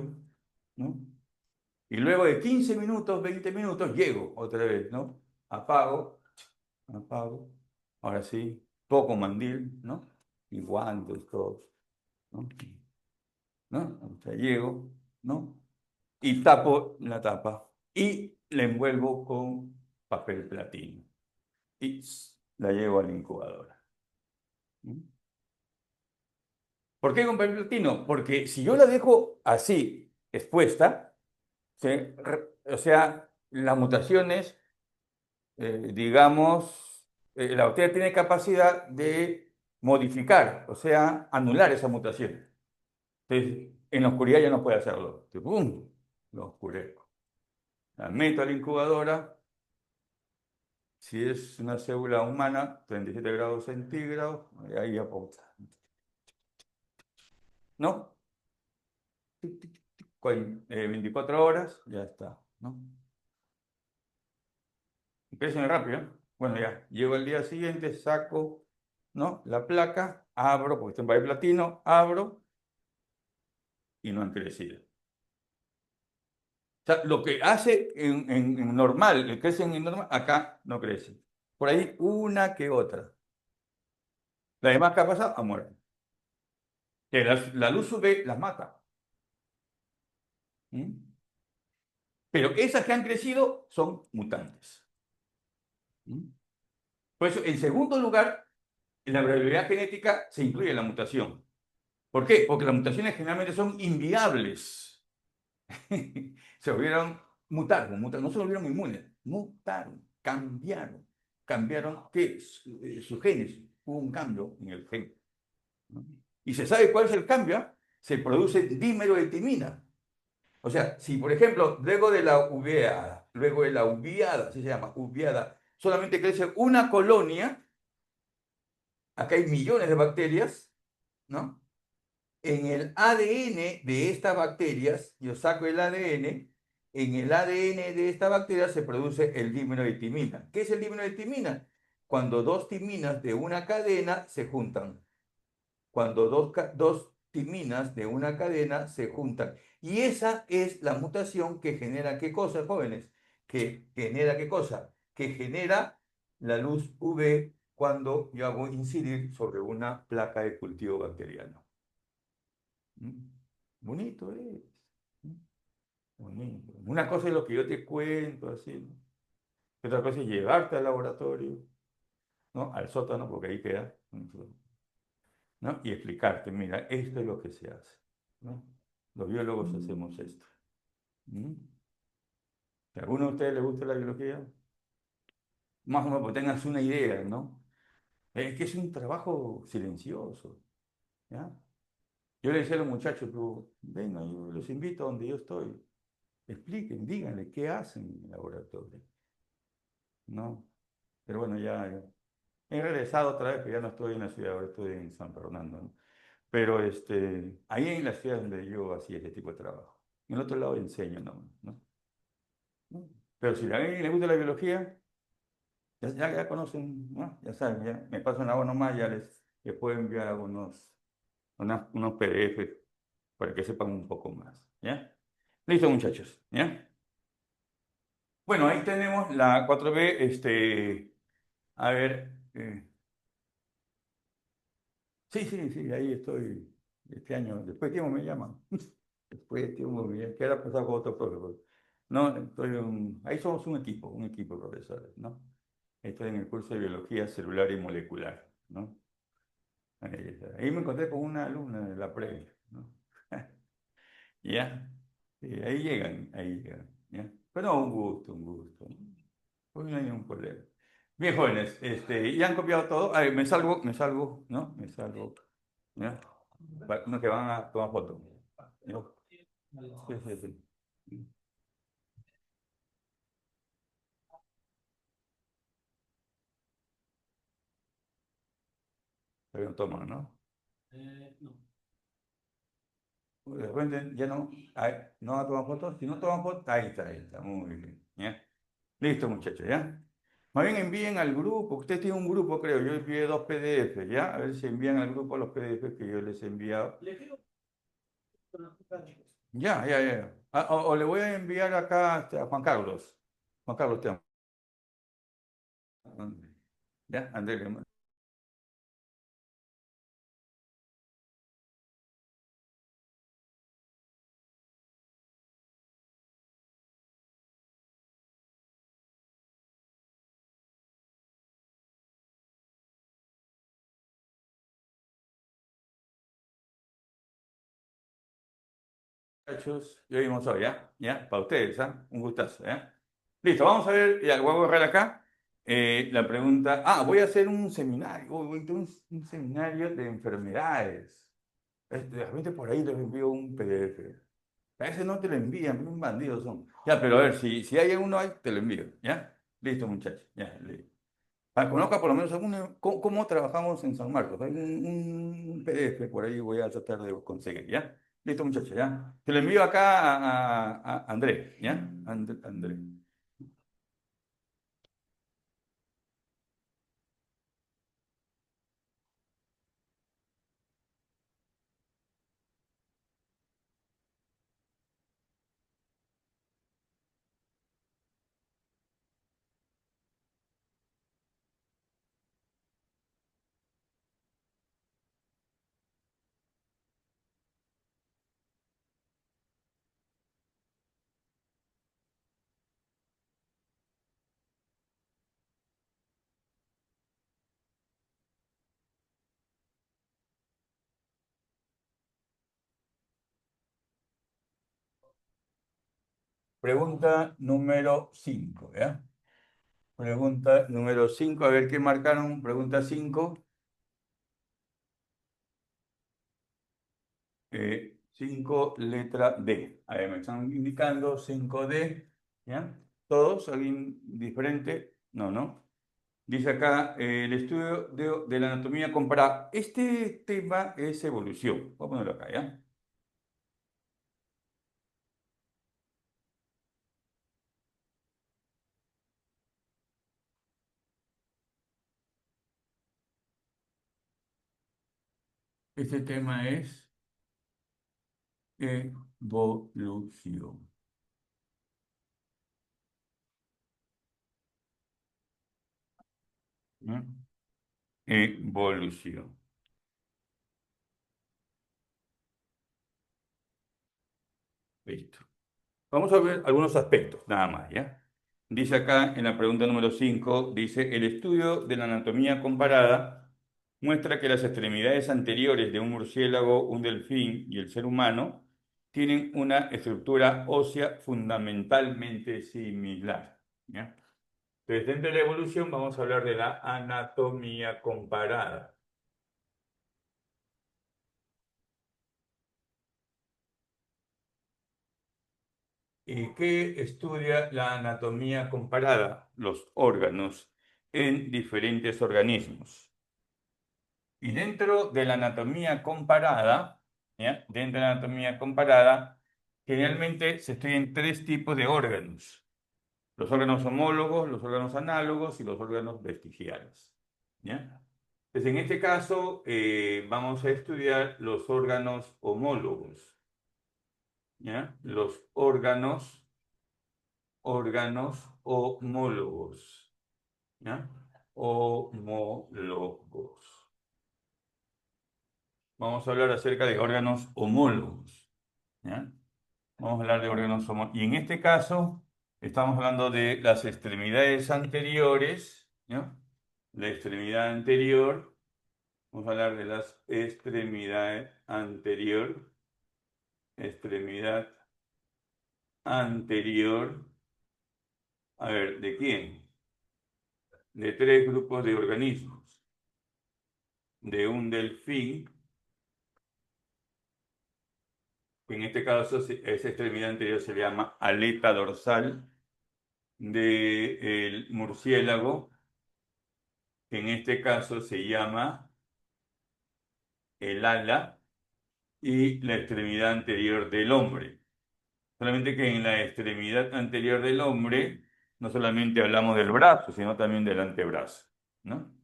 Speaker 1: ¿no? Y luego de 15 minutos, 20 minutos, llego otra vez, ¿no? Apago, apago. Ahora sí, toco mandil, ¿no? Y guantes, todos, ¿no? ¿No? O sea, llego, ¿no? Y tapo la tapa. Y la envuelvo con papel platino. Y la llevo a la incubadora. ¿No? ¿Por qué con papel platino? Porque si yo la dejo así, expuesta, ¿sí? O sea, las mutaciones, digamos, la bacteria tiene capacidad de modificar, o sea, anular esa mutación. Entonces, en la oscuridad ya no puede hacerlo. Entonces, ¡pum! Lo oscurezco. La meto a la incubadora. Si es una célula humana, 37 grados centígrados, ahí apunta. ¿no? 24 horas, ya está, ¿no? Crecen rápido, ¿eh? Bueno, ya, llego al día siguiente, saco, ¿no? La placa, abro, porque está en papel platino, abro y no han crecido. O sea, lo que hace en normal, que crecen en normal, acá no crece. Por ahí una que otra. La demás que ha pasado, ha muerto. Que la luz UV las mata. ¿Mm? Pero esas que han crecido son mutantes. ¿Mm? Por eso, en segundo lugar, en la variabilidad genética se incluye la mutación. ¿Por qué? Porque las mutaciones generalmente son inviables. Se volvieron, mutaron, no se volvieron inmunes, mutaron, cambiaron ¿qué? Sus genes, hubo un cambio en el gen, ¿no? Y se sabe cuál es el cambio, ¿ah? Se produce dímero de timina. O sea, si por ejemplo, luego de la uveada, así se llama, uveada, solamente crece una colonia, acá hay millones de bacterias, ¿no? En el ADN de estas bacterias, yo saco el ADN, en el ADN de esta bacteria se produce el dímero de timina. ¿Qué es el dímero de timina? Cuando dos timinas de una cadena se juntan. Cuando dos timinas de una cadena se juntan. Y esa es la mutación que genera ¿qué cosa, jóvenes? Que genera ¿qué cosa? Que genera la luz UV cuando yo hago incidir sobre una placa de cultivo bacteriano. ¿Mm? Bonito es. ¿Mm? Bonito. Una cosa es lo que yo te cuento, así, ¿no? Otra cosa es llevarte al laboratorio, ¿no? Al sótano, porque ahí queda, ¿no? Y explicarte, mira, esto es lo que se hace, ¿no? Los biólogos hacemos esto. ¿Mm? Si a alguno de ustedes les gusta la biología, más o menos que tengas una idea, ¿no? Es que es un trabajo silencioso, ¿ya? Yo le decía a los muchachos, pero, vengan, yo los invito a donde yo estoy. Expliquen, díganle qué hacen en el laboratorio, ¿no? Pero bueno, ya he regresado otra vez, pero ya no estoy en la ciudad, ahora estoy en San Fernando, ¿no? Pero ahí en la ciudad donde yo hacía ese tipo de trabajo. En el otro lado enseño, ¿no? ¿No? Pero si a alguien le gusta la biología, ya conocen, ¿no? Ya saben, ya me pasan la voz nomás, ya les puedo enviar unos PDF para que sepan un poco más, ¿ya? Listo, muchachos, ¿ya? Bueno, ahí tenemos la 4B, a ver, sí, sí, sí, ahí estoy. Este año, después de tiempo me llaman. Después de tiempo me llaman. ¿Qué ha pasado con otro profesor? No, ahí somos un equipo de profesores, ¿no? Estoy en el curso de biología celular y molecular, ¿no? Ahí me encontré con una alumna de la previa, ¿no? ¿Ya? Sí, ahí llegan, ¿ya? Pero no, un gusto, ¿no? Pues no hay ningún problema. Bien, jóvenes, ya han copiado todo. A ver, me salgo, ¿no? Me salgo. ¿Ya? Unos que van a tomar fotos. ¿Ya? Sí, sí, sí. Pero no toman, ¿no? De repente ya no, no van a tomar fotos. Si no toman fotos, ahí está, muy bien. ¿Ya? Listo, muchachos, ¿ya? Más bien envíen al grupo. Usted tiene un grupo, creo. Yo envié 2 PDF, ¿ya? A ver si envían al grupo los PDF que yo les he enviado. Ya, ya, ya. O le voy a enviar acá a Juan Carlos. Juan Carlos, te amo. ¿Ya? Andrés, muchachos, ya vimos hoy, ¿ya? ¿Ya? Para ustedes, ¿ah? Un gustazo, ¿ya? Listo, vamos a ver, ya, voy a borrar acá la pregunta. Ah, voy a hacer un seminario, voy a hacer un seminario de enfermedades. De repente por ahí les envío un PDF. A veces no te lo envían, un bandidos son. Ya, pero a ver, si hay uno ahí, te lo envío, ¿ya? Listo, muchachos, ya, listo. conozca por lo menos cómo trabajamos en San Marcos. Hay un PDF por ahí, voy a tratar de conseguir, ¿ya? Listo, muchachos, ¿ya? Te lo envío acá a André, ¿ya? André. Pregunta número 5, ¿ya? Pregunta número 5, a ver qué marcaron. Pregunta 5. 5, letra D. A ver, me están indicando 5D, ¿ya? ¿Todos? ¿Alguien diferente? No, ¿no? Dice acá, el estudio de la anatomía comparada. Este tema es evolución. Voy a ponerlo acá, ¿ya? Este tema es evolución. ¿Ya? Evolución. Listo. Vamos a ver algunos aspectos, nada más, ¿ya? Dice acá en la pregunta número 5, dice, el estudio de la anatomía comparada muestra que las extremidades anteriores de un murciélago, un delfín y el ser humano tienen una estructura ósea fundamentalmente similar, ¿ya? Entonces, dentro de la evolución vamos a hablar de la anatomía comparada. ¿Y qué estudia la anatomía comparada? Los órganos en diferentes organismos. Y dentro de la anatomía comparada, ¿ya? Dentro de la anatomía comparada, generalmente se estudian tres tipos de órganos: los órganos homólogos, los órganos análogos y los órganos vestigiales, ¿ya? Entonces, en este caso, vamos a estudiar los órganos homólogos, ¿ya? Los órganos homólogos, ¿ya? Homólogos. Vamos a hablar acerca de órganos homólogos, ¿ya? Vamos a hablar de órganos homólogos. Y en este caso, estamos hablando de las extremidades anteriores, ¿ya? La extremidad anterior, vamos a hablar de las extremidades anterior, extremidad anterior, a ver, ¿de quién? De tres grupos de organismos. De un delfín, que en este caso esa extremidad anterior se llama aleta dorsal, del murciélago, que en este caso se llama el ala, y la extremidad anterior del hombre. Solamente que en la extremidad anterior del hombre no solamente hablamos del brazo, sino también del antebrazo, ¿no?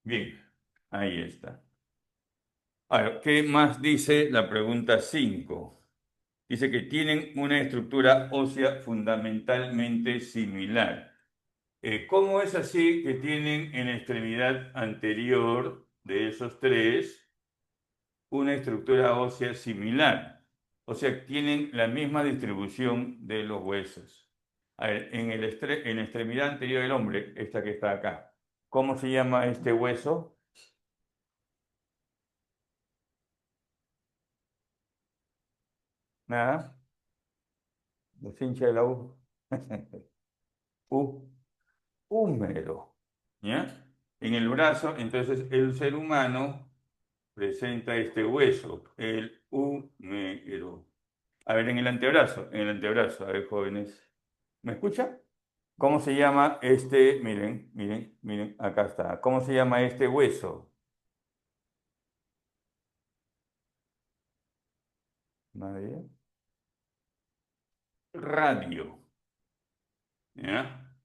Speaker 1: Bien, ahí está. Ahora, ¿qué más dice la pregunta 5? Dice que tienen una estructura ósea fundamentalmente similar. ¿Cómo es así que tienen en la extremidad anterior de esos tres una estructura ósea similar? O sea, tienen la misma distribución de los huesos. A ver, en la extremidad anterior del hombre, esta que está acá, ¿cómo se llama este hueso? Nada, los hinchas de la U. U, húmero. ¿Ya? En el brazo, entonces, el ser humano presenta este hueso, el húmero. A ver, en el antebrazo, a ver, jóvenes. ¿Me escucha? ¿Cómo se llama este? Miren, miren, miren, acá está. ¿Cómo se llama este hueso? Nadie. Radio. ¿Ya?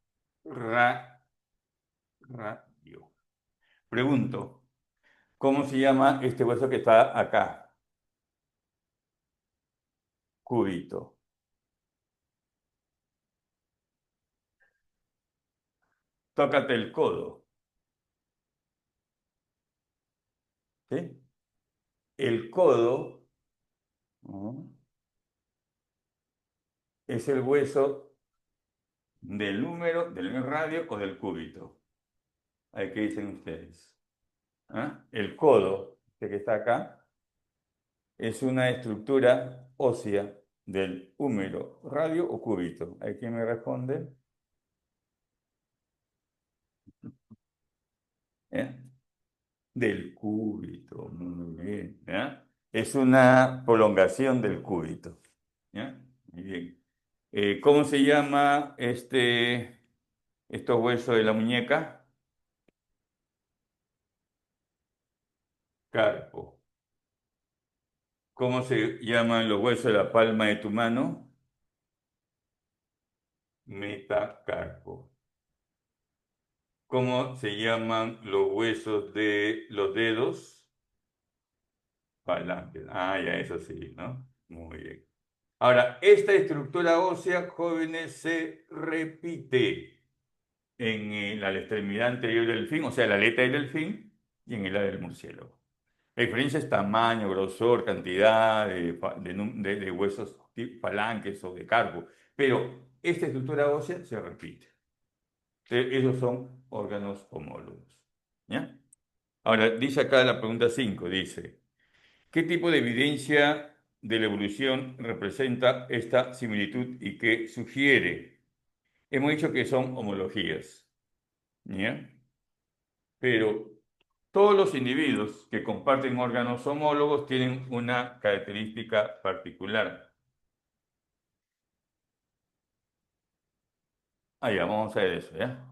Speaker 1: Ra- radio. Pregunto, ¿cómo se llama este hueso que está acá? Cúbito. Tócate el codo. ¿Sí? El codo, ¿no?, es el hueso del número, del radio o del cúbito. Ahí, ¿qué dicen ustedes? ¿Ah? El codo, este que está acá, es una estructura ósea del húmero, radio o cúbito. ¿Hay quien me responde? ¿Eh? Del cúbito, muy bien. ¿Ya? Es una prolongación del cúbito. ¿Ya? Muy bien. ¿Cómo se llama estos huesos de la muñeca? Carpo. ¿Cómo se llaman los huesos de la palma de tu mano? Metacarpo. ¿Cómo se llaman los huesos de los dedos? Falanges. Ah, ya, eso sí, ¿no? Muy bien. Ahora, esta estructura ósea, jóvenes, se repite en la extremidad anterior del delfín, o sea, la aleta del delfín y en el ala del murciélago. La diferencia es tamaño, grosor, cantidad de huesos falanges o de carpo, pero esta estructura ósea se repite. Esos son órganos homólogos. ¿Ya? Ahora, dice acá la pregunta 5, dice, ¿qué tipo de evidencia de la evolución representa esta similitud y qué sugiere? Hemos dicho que son homologías, ¿ya? Pero todos los individuos que comparten órganos homólogos tienen una característica particular. Ah, ya, vamos a ver eso, ¿ya?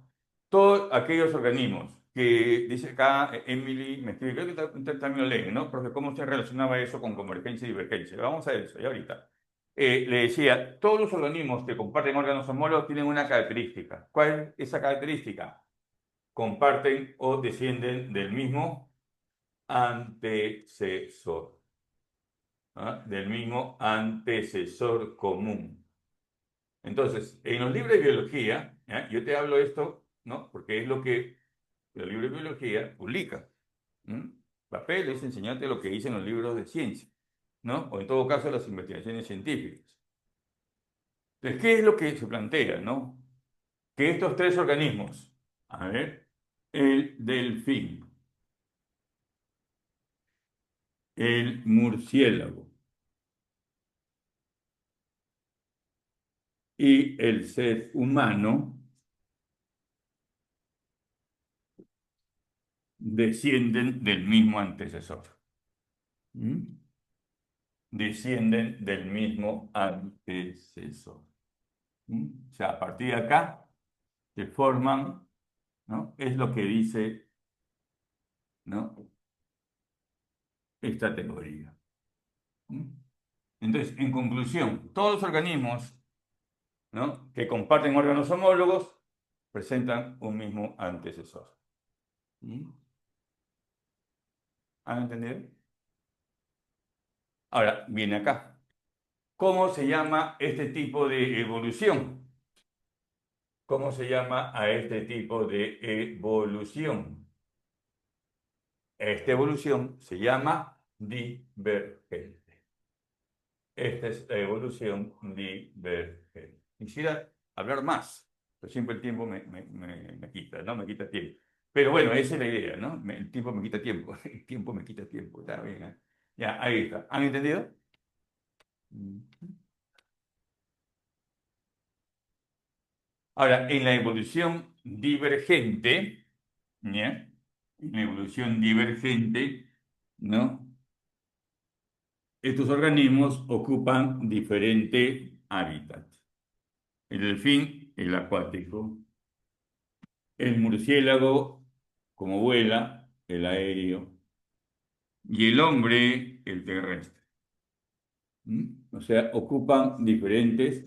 Speaker 1: Todos aquellos organismos que, dice acá Emily, me escribe, creo que usted también lo lee, ¿no? Porque cómo se relacionaba eso con convergencia y divergencia. Vamos a ver eso, ya ahorita. Le decía, todos los organismos que comparten órganos homólogos tienen una característica. ¿Cuál es esa característica? Comparten o descienden del mismo antecesor, ¿ah? Del mismo antecesor común. Entonces, en los libros de biología, ¿ya?, yo te hablo esto, ¿no? Porque es lo que los libros de biología publican. ¿Mm? Papel es enseñarte lo que dicen los libros de ciencia, ¿no? O en todo caso las investigaciones científicas. Entonces, ¿qué es lo que se plantea, no? Que estos tres organismos, a ver, el delfín, el murciélago y el ser humano descienden del mismo antecesor. ¿Mm? Descienden del mismo antecesor. ¿Mm? O sea, a partir de acá se forman, ¿no? Es lo que dice, ¿no?, esta teoría. ¿Mm? Entonces, en conclusión, todos los organismos, ¿no?, que comparten órganos homólogos presentan un mismo antecesor. ¿Mm? ¿Han entendido? Ahora, viene acá. ¿Cómo se llama este tipo de evolución? ¿Cómo se llama a este tipo de evolución? Esta evolución se llama divergente. Esta es la evolución divergente. Quisiera hablar más, pero siempre el tiempo me quita, ¿no? Me quita tiempo. Pero bueno, esa es la idea, ¿no? El tiempo me quita tiempo. El tiempo me quita tiempo. Está bien, ¿eh? Ya, ahí está. ¿Han entendido? Mm. Ahora, en la evolución divergente, ¿ya? En la evolución divergente, ¿no?, estos organismos ocupan diferente hábitat. El delfín el acuático, el murciélago, como vuela, el aéreo, y el hombre, el terrestre. O sea, ocupan diferentes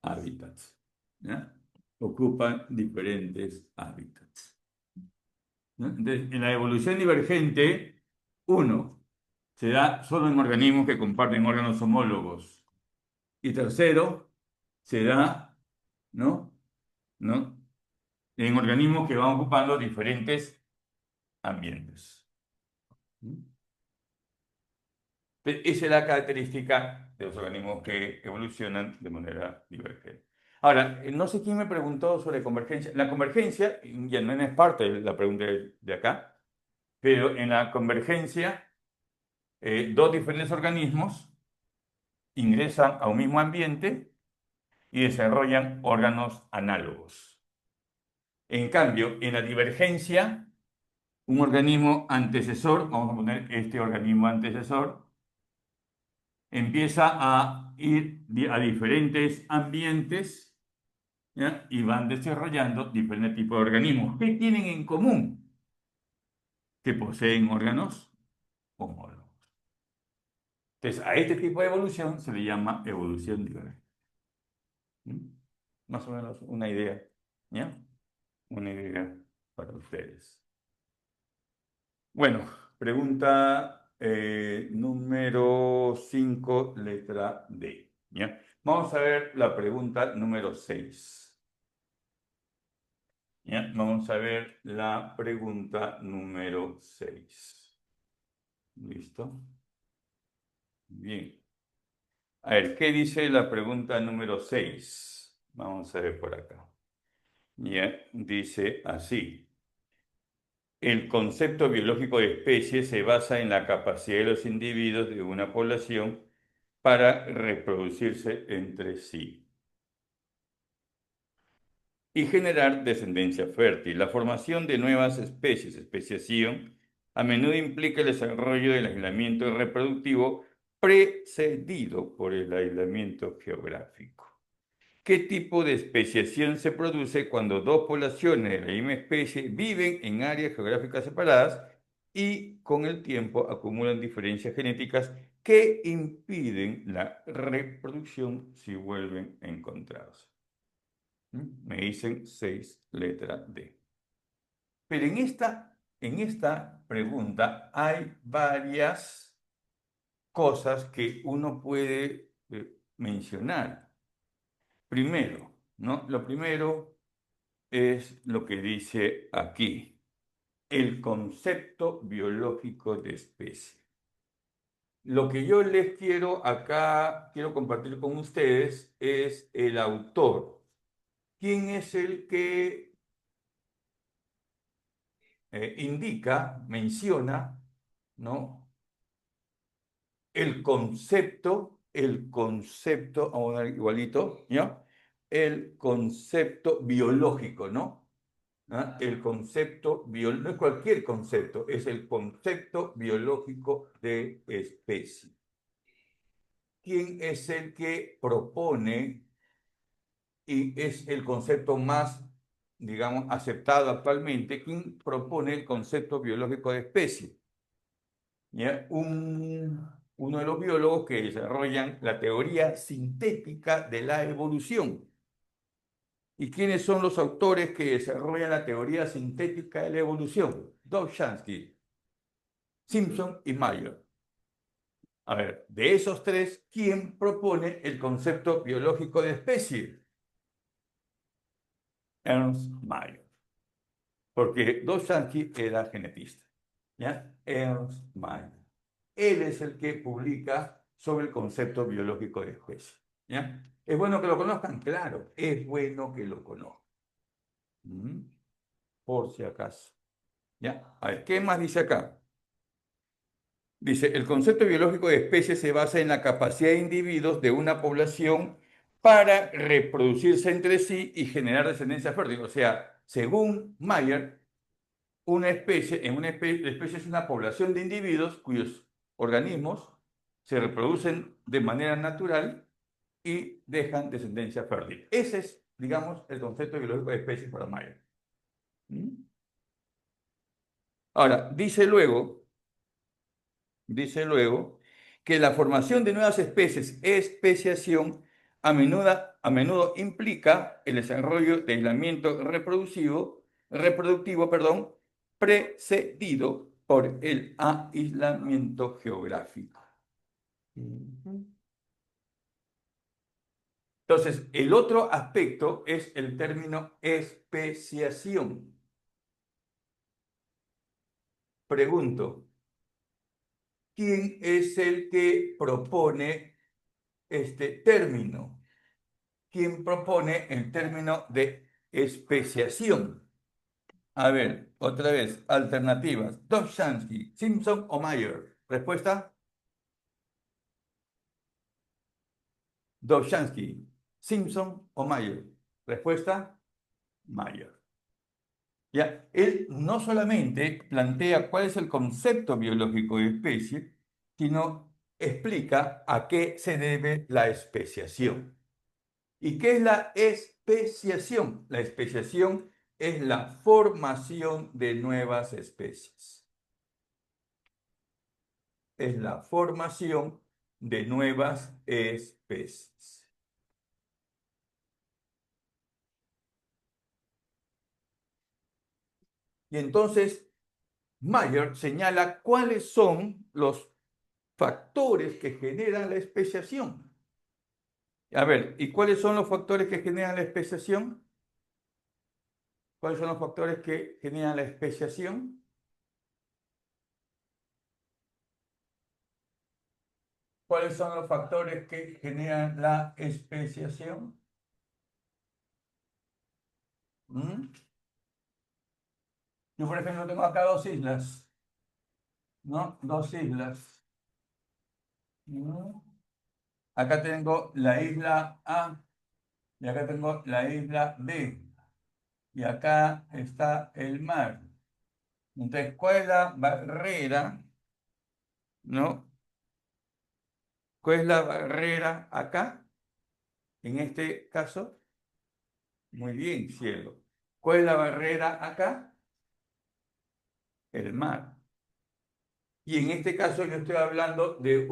Speaker 1: hábitats. ¿Ya? Ocupan diferentes hábitats. ¿No? Entonces, en la evolución divergente, uno, se da solo en organismos que comparten órganos homólogos. Y tercero, se da, ¿no? ¿No? En organismos que van ocupando diferentes ambientes. Esa es la característica de los organismos que evolucionan de manera divergente. Ahora, no sé quién me preguntó sobre convergencia. La convergencia, ya no es parte de la pregunta de acá, pero en la convergencia, dos diferentes organismos ingresan a un mismo ambiente y desarrollan órganos análogos. En cambio, en la divergencia, un organismo antecesor, vamos a poner este organismo antecesor, empieza a ir a diferentes ambientes, ¿ya? Y van desarrollando diferentes tipos de organismos. ¿Qué tienen en común? Que poseen órganos homólogos. Entonces, a este tipo de evolución se le llama evolución divergente. ¿Mm? Más o menos una idea, ¿ya? Una idea para ustedes. Bueno, pregunta número 5, letra D. ¿Ya? Vamos a ver la pregunta número 6. ¿Ya? Vamos a ver la pregunta número 6. ¿Listo? Bien. A ver, ¿qué dice la pregunta número 6? Vamos a ver por acá. Ya, dice así. El concepto biológico de especie se basa en la capacidad de los individuos de una población para reproducirse entre sí y generar descendencia fértil. La formación de nuevas especies, especiación, a menudo implica el desarrollo del aislamiento reproductivo precedido por el aislamiento geográfico. ¿Qué tipo de especiación se produce cuando dos poblaciones de la misma especie viven en áreas geográficas separadas y con el tiempo acumulan diferencias genéticas que impiden la reproducción si vuelven a encontrarse? Me dicen 6, letra D. Pero en esta pregunta hay varias cosas que uno puede mencionar. Primero, ¿no? Lo primero es lo que dice aquí, el concepto biológico de especie. Lo que yo les quiero compartir con ustedes es el autor. ¿Quién es el que indica, menciona, ¿no? Vamos a ver igualito, ¿ya? El concepto biológico, ¿no? ¿Ah? El concepto biológico, no es cualquier concepto, es el concepto biológico de especie. ¿Quién es el que propone y es el concepto más, digamos, aceptado actualmente? ¿Quién propone el concepto biológico de especie? ¿Ya? Uno de los biólogos que desarrollan la teoría sintética de la evolución. ¿Y quiénes son los autores que desarrollan la teoría sintética de la evolución? Dobzhansky, Simpson y Mayer. A ver, de esos tres, ¿quién propone el concepto biológico de especie? Ernst Mayr. Porque Dobzhansky era genetista. ¿Ya? Ernst Mayr. Él es el que publica sobre el concepto biológico de especie. ¿Ya? ¿Es bueno que lo conozcan? Claro, es bueno que lo conozcan. Por si acaso. ¿Ya? A ver, ¿qué más dice acá? Dice, el concepto biológico de especie se basa en la capacidad de individuos de una población para reproducirse entre sí y generar descendencia fértil. O sea, según Mayer, la especie es una población de individuos cuyos organismos se reproducen de manera natural y dejan descendencia fértil. Esa es digamos, el concepto biológico de especies para Mayer. ¿Mm? Ahora, dice luego que la formación de nuevas especies, especiación, a menudo implica el desarrollo de aislamiento reproductivo, perdón, precedido por el aislamiento geográfico. Entonces, el otro aspecto es el término especiación. Pregunto, ¿quién es el que propone este término? ¿Quién propone el término de especiación? A ver, otra vez, alternativas. Dobzhansky, Simpson o Mayer. Respuesta, Dobzhansky, Simpson o Mayer. Respuesta, Mayer. Ya, él no solamente plantea cuál es el concepto biológico de especie, sino explica a qué se debe la especiación. ¿Y qué es la especiación? La especiación es la formación de nuevas especies. Es la formación de nuevas especies. Y entonces Mayer señala cuáles son los factores que generan la especiación. A ver, ¿y cuáles son los factores que generan la especiación? ¿Cuáles son los factores que generan la especiación? ¿Cuáles son los factores que generan la especiación? ¿Mm? Yo, por ejemplo, tengo acá dos islas, ¿no? Dos islas. ¿Mm? Acá tengo la isla A y acá tengo la isla B. Y acá está el mar. Entonces, ¿cuál es la barrera? ¿No? ¿Cuál es la barrera acá? En este caso, muy bien, cielo. ¿Cuál es la barrera acá? El mar. Y en este caso yo estoy hablando de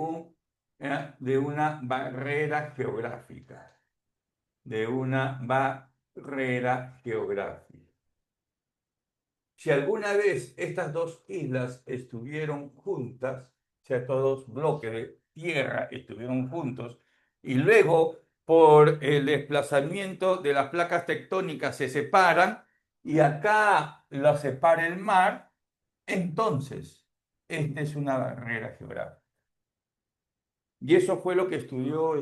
Speaker 1: una barrera geográfica. De una barrera geográfica. Si alguna vez estas dos islas estuvieron juntas, o sea, estos dos bloques de tierra estuvieron juntos, y luego por el desplazamiento de las placas tectónicas se separan, y acá la separa el mar, entonces, esta es una barrera geográfica. Y eso fue lo que estudió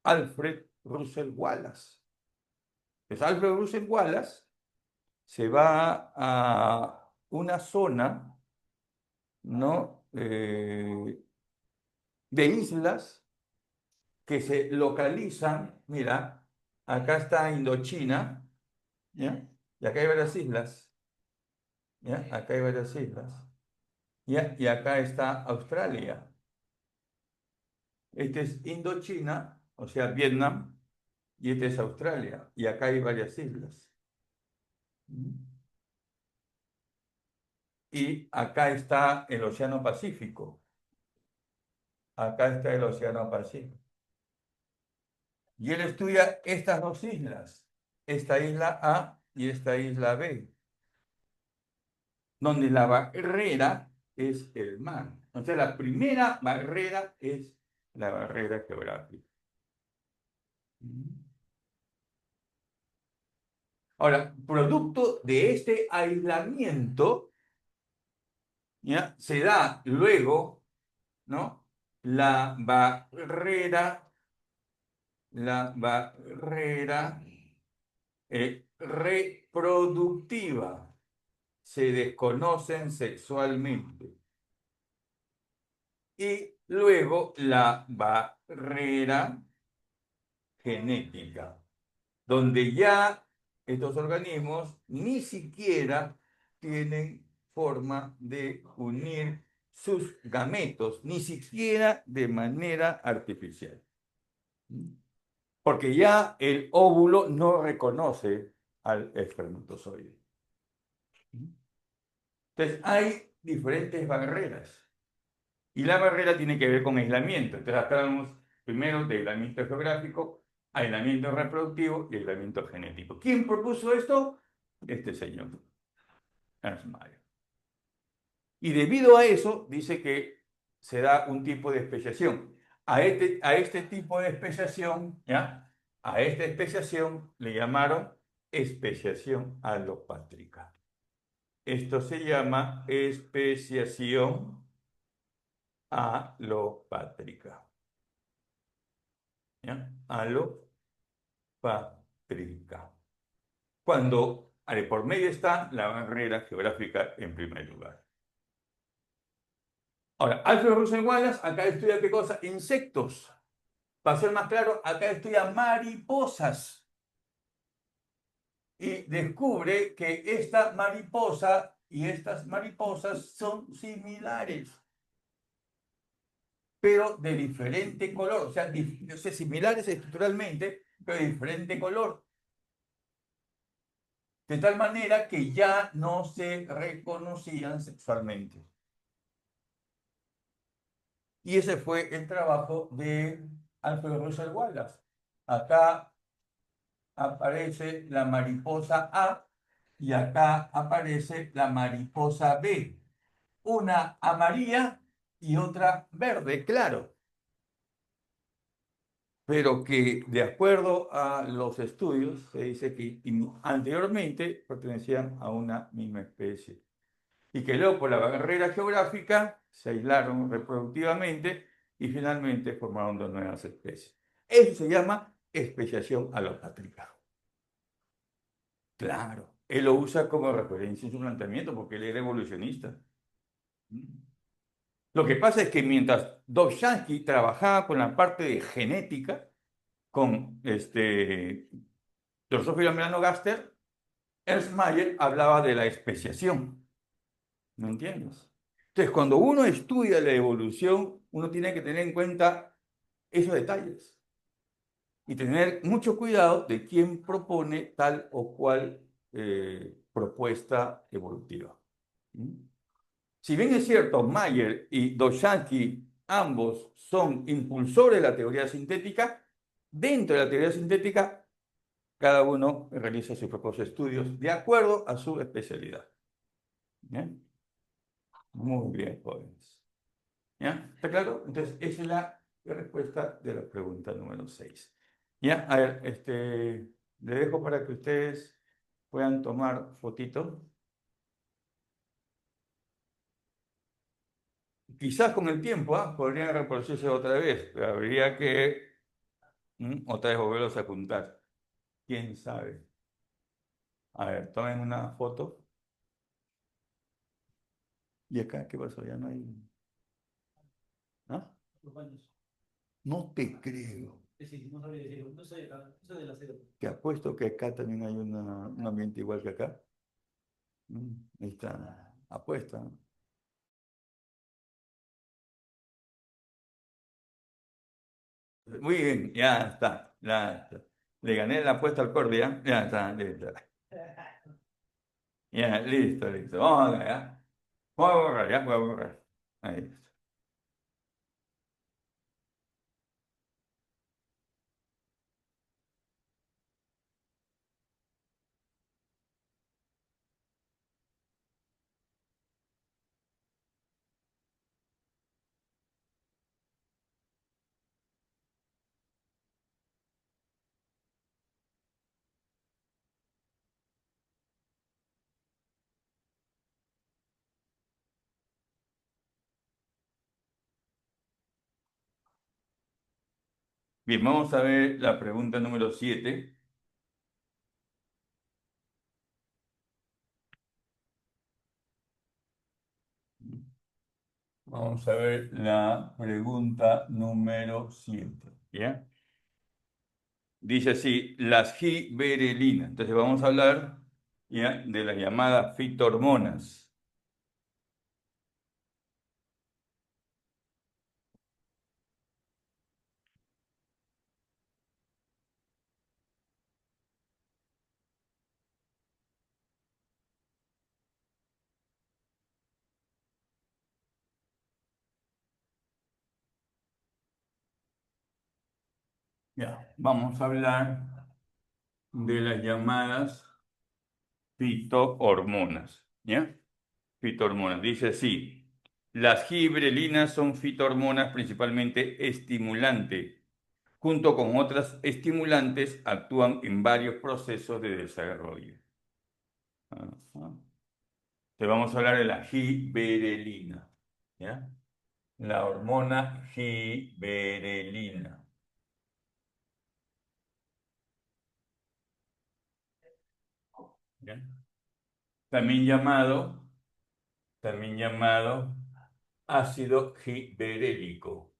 Speaker 1: Alfred Russel Wallace. Pues Alfred Russel Wallace se va a una zona, ¿no? De islas que se localizan, mira, acá está Indochina, ¿ya? Y acá hay varias islas, ¿ya? Acá hay varias islas, ¿ya? Y acá está Australia. Este es Indochina, o sea, Vietnam, y este es Australia, y acá hay varias islas. Y acá está el Océano Pacífico. Acá está el Océano Pacífico. Y él estudia estas dos islas, esta isla A y esta isla B, donde la barrera es el mar. Entonces, la primera barrera es la barrera geográfica. Ahora, producto de este aislamiento, ¿ya? Se da luego, ¿no? la barrera reproductiva. Se desconocen sexualmente. Y luego la barrera genética, donde ya estos organismos ni siquiera tienen forma de unir sus gametos, ni siquiera de manera artificial. porque ya el óvulo no reconoce al espermatozoide. Entonces, hay diferentes barreras. Y la barrera tiene que ver con aislamiento. Entonces, acá hablamos primero de aislamiento geográfico, aislamiento reproductivo y aislamiento genético. ¿Quién propuso esto? Este señor, Ernst Mayr. Y debido a eso, dice que se da un tipo de especiación. A este tipo de especiación, ¿ya? A esta especiación le llamaron especiación alopátrica. Esto se llama especiación alopátrica. ¿Ya? Alopátrica. Cuando por medio está la barrera geográfica en primer lugar. Ahora, Alfred Russel Wallace acá estudia qué cosa? Insectos. Para ser más claro, acá estudia mariposas. Y descubre que esta mariposa y estas mariposas son similares, pero de diferente color. O sea, similares estructuralmente, pero de diferente color. De tal manera que ya no se reconocían sexualmente. Y ese fue el trabajo de Alfred Russel Wallace. Acá aparece la mariposa A y acá aparece la mariposa B. Una amarilla y otra verde, claro. Pero que de acuerdo a los estudios se dice que anteriormente pertenecían a una misma especie. Y que luego por la barrera geográfica se aislaron reproductivamente y finalmente formaron dos nuevas especies. Eso se llama especiación alopátrica. Claro, él lo usa como referencia en su planteamiento porque él era evolucionista. Lo que pasa es que mientras Dobzhansky trabajaba con la parte de genética, con Drosophila melanogaster, Ernst Mayr hablaba de la especiación. ¿Me entiendes? Entonces, cuando uno estudia la evolución, uno tiene que tener en cuenta esos detalles y tener mucho cuidado de quién propone tal o cual propuesta evolutiva. ¿Mm? Si bien es cierto, Mayer y Dobzhansky ambos son impulsores de la teoría sintética, dentro de la teoría sintética cada uno realiza sus propios estudios de acuerdo a su especialidad. ¿Bien? Muy bien, jóvenes. ¿Ya? ¿Está claro? Entonces, esa es la respuesta de la pregunta número 6. ¿Ya? A ver, le dejo para que ustedes puedan tomar fotito. Quizás con el tiempo, podrían reproducirse otra vez, pero habría que otra vez volverlos a juntar. ¿Quién sabe? A ver, tomen una foto. ¿Y acá qué pasó? Ya no hay. ¿Ah? No te creo. Sí, no sabía decirlo. No sé, de la cero. Te apuesto que acá también hay un ambiente igual que acá. Ahí está. Apuesta. Muy bien, ya está. Ya está. Le gané la apuesta al Cordia. Ya está, listo. Ya, listo, listo. Vamos a ver, ¿ya? Voy a borrar, ya, voy a borrar. Ahí está. Bien, vamos a ver la pregunta número 7. Vamos a ver la pregunta número 7. ¿Ya? Dice así, las giberelinas. Entonces vamos a hablar, ¿ya?, de las llamadas fitohormonas. Ya, vamos a hablar de las llamadas fitohormonas, ¿ya? Fitohormonas. Dice así, las gibrelinas son fitohormonas principalmente estimulantes. Junto con otras estimulantes, actúan en varios procesos de desarrollo. Ajá. Te vamos a hablar de la giberelina, ¿ya? La hormona giberelina, ¿ya? También llamado, también llamado ácido giberélico.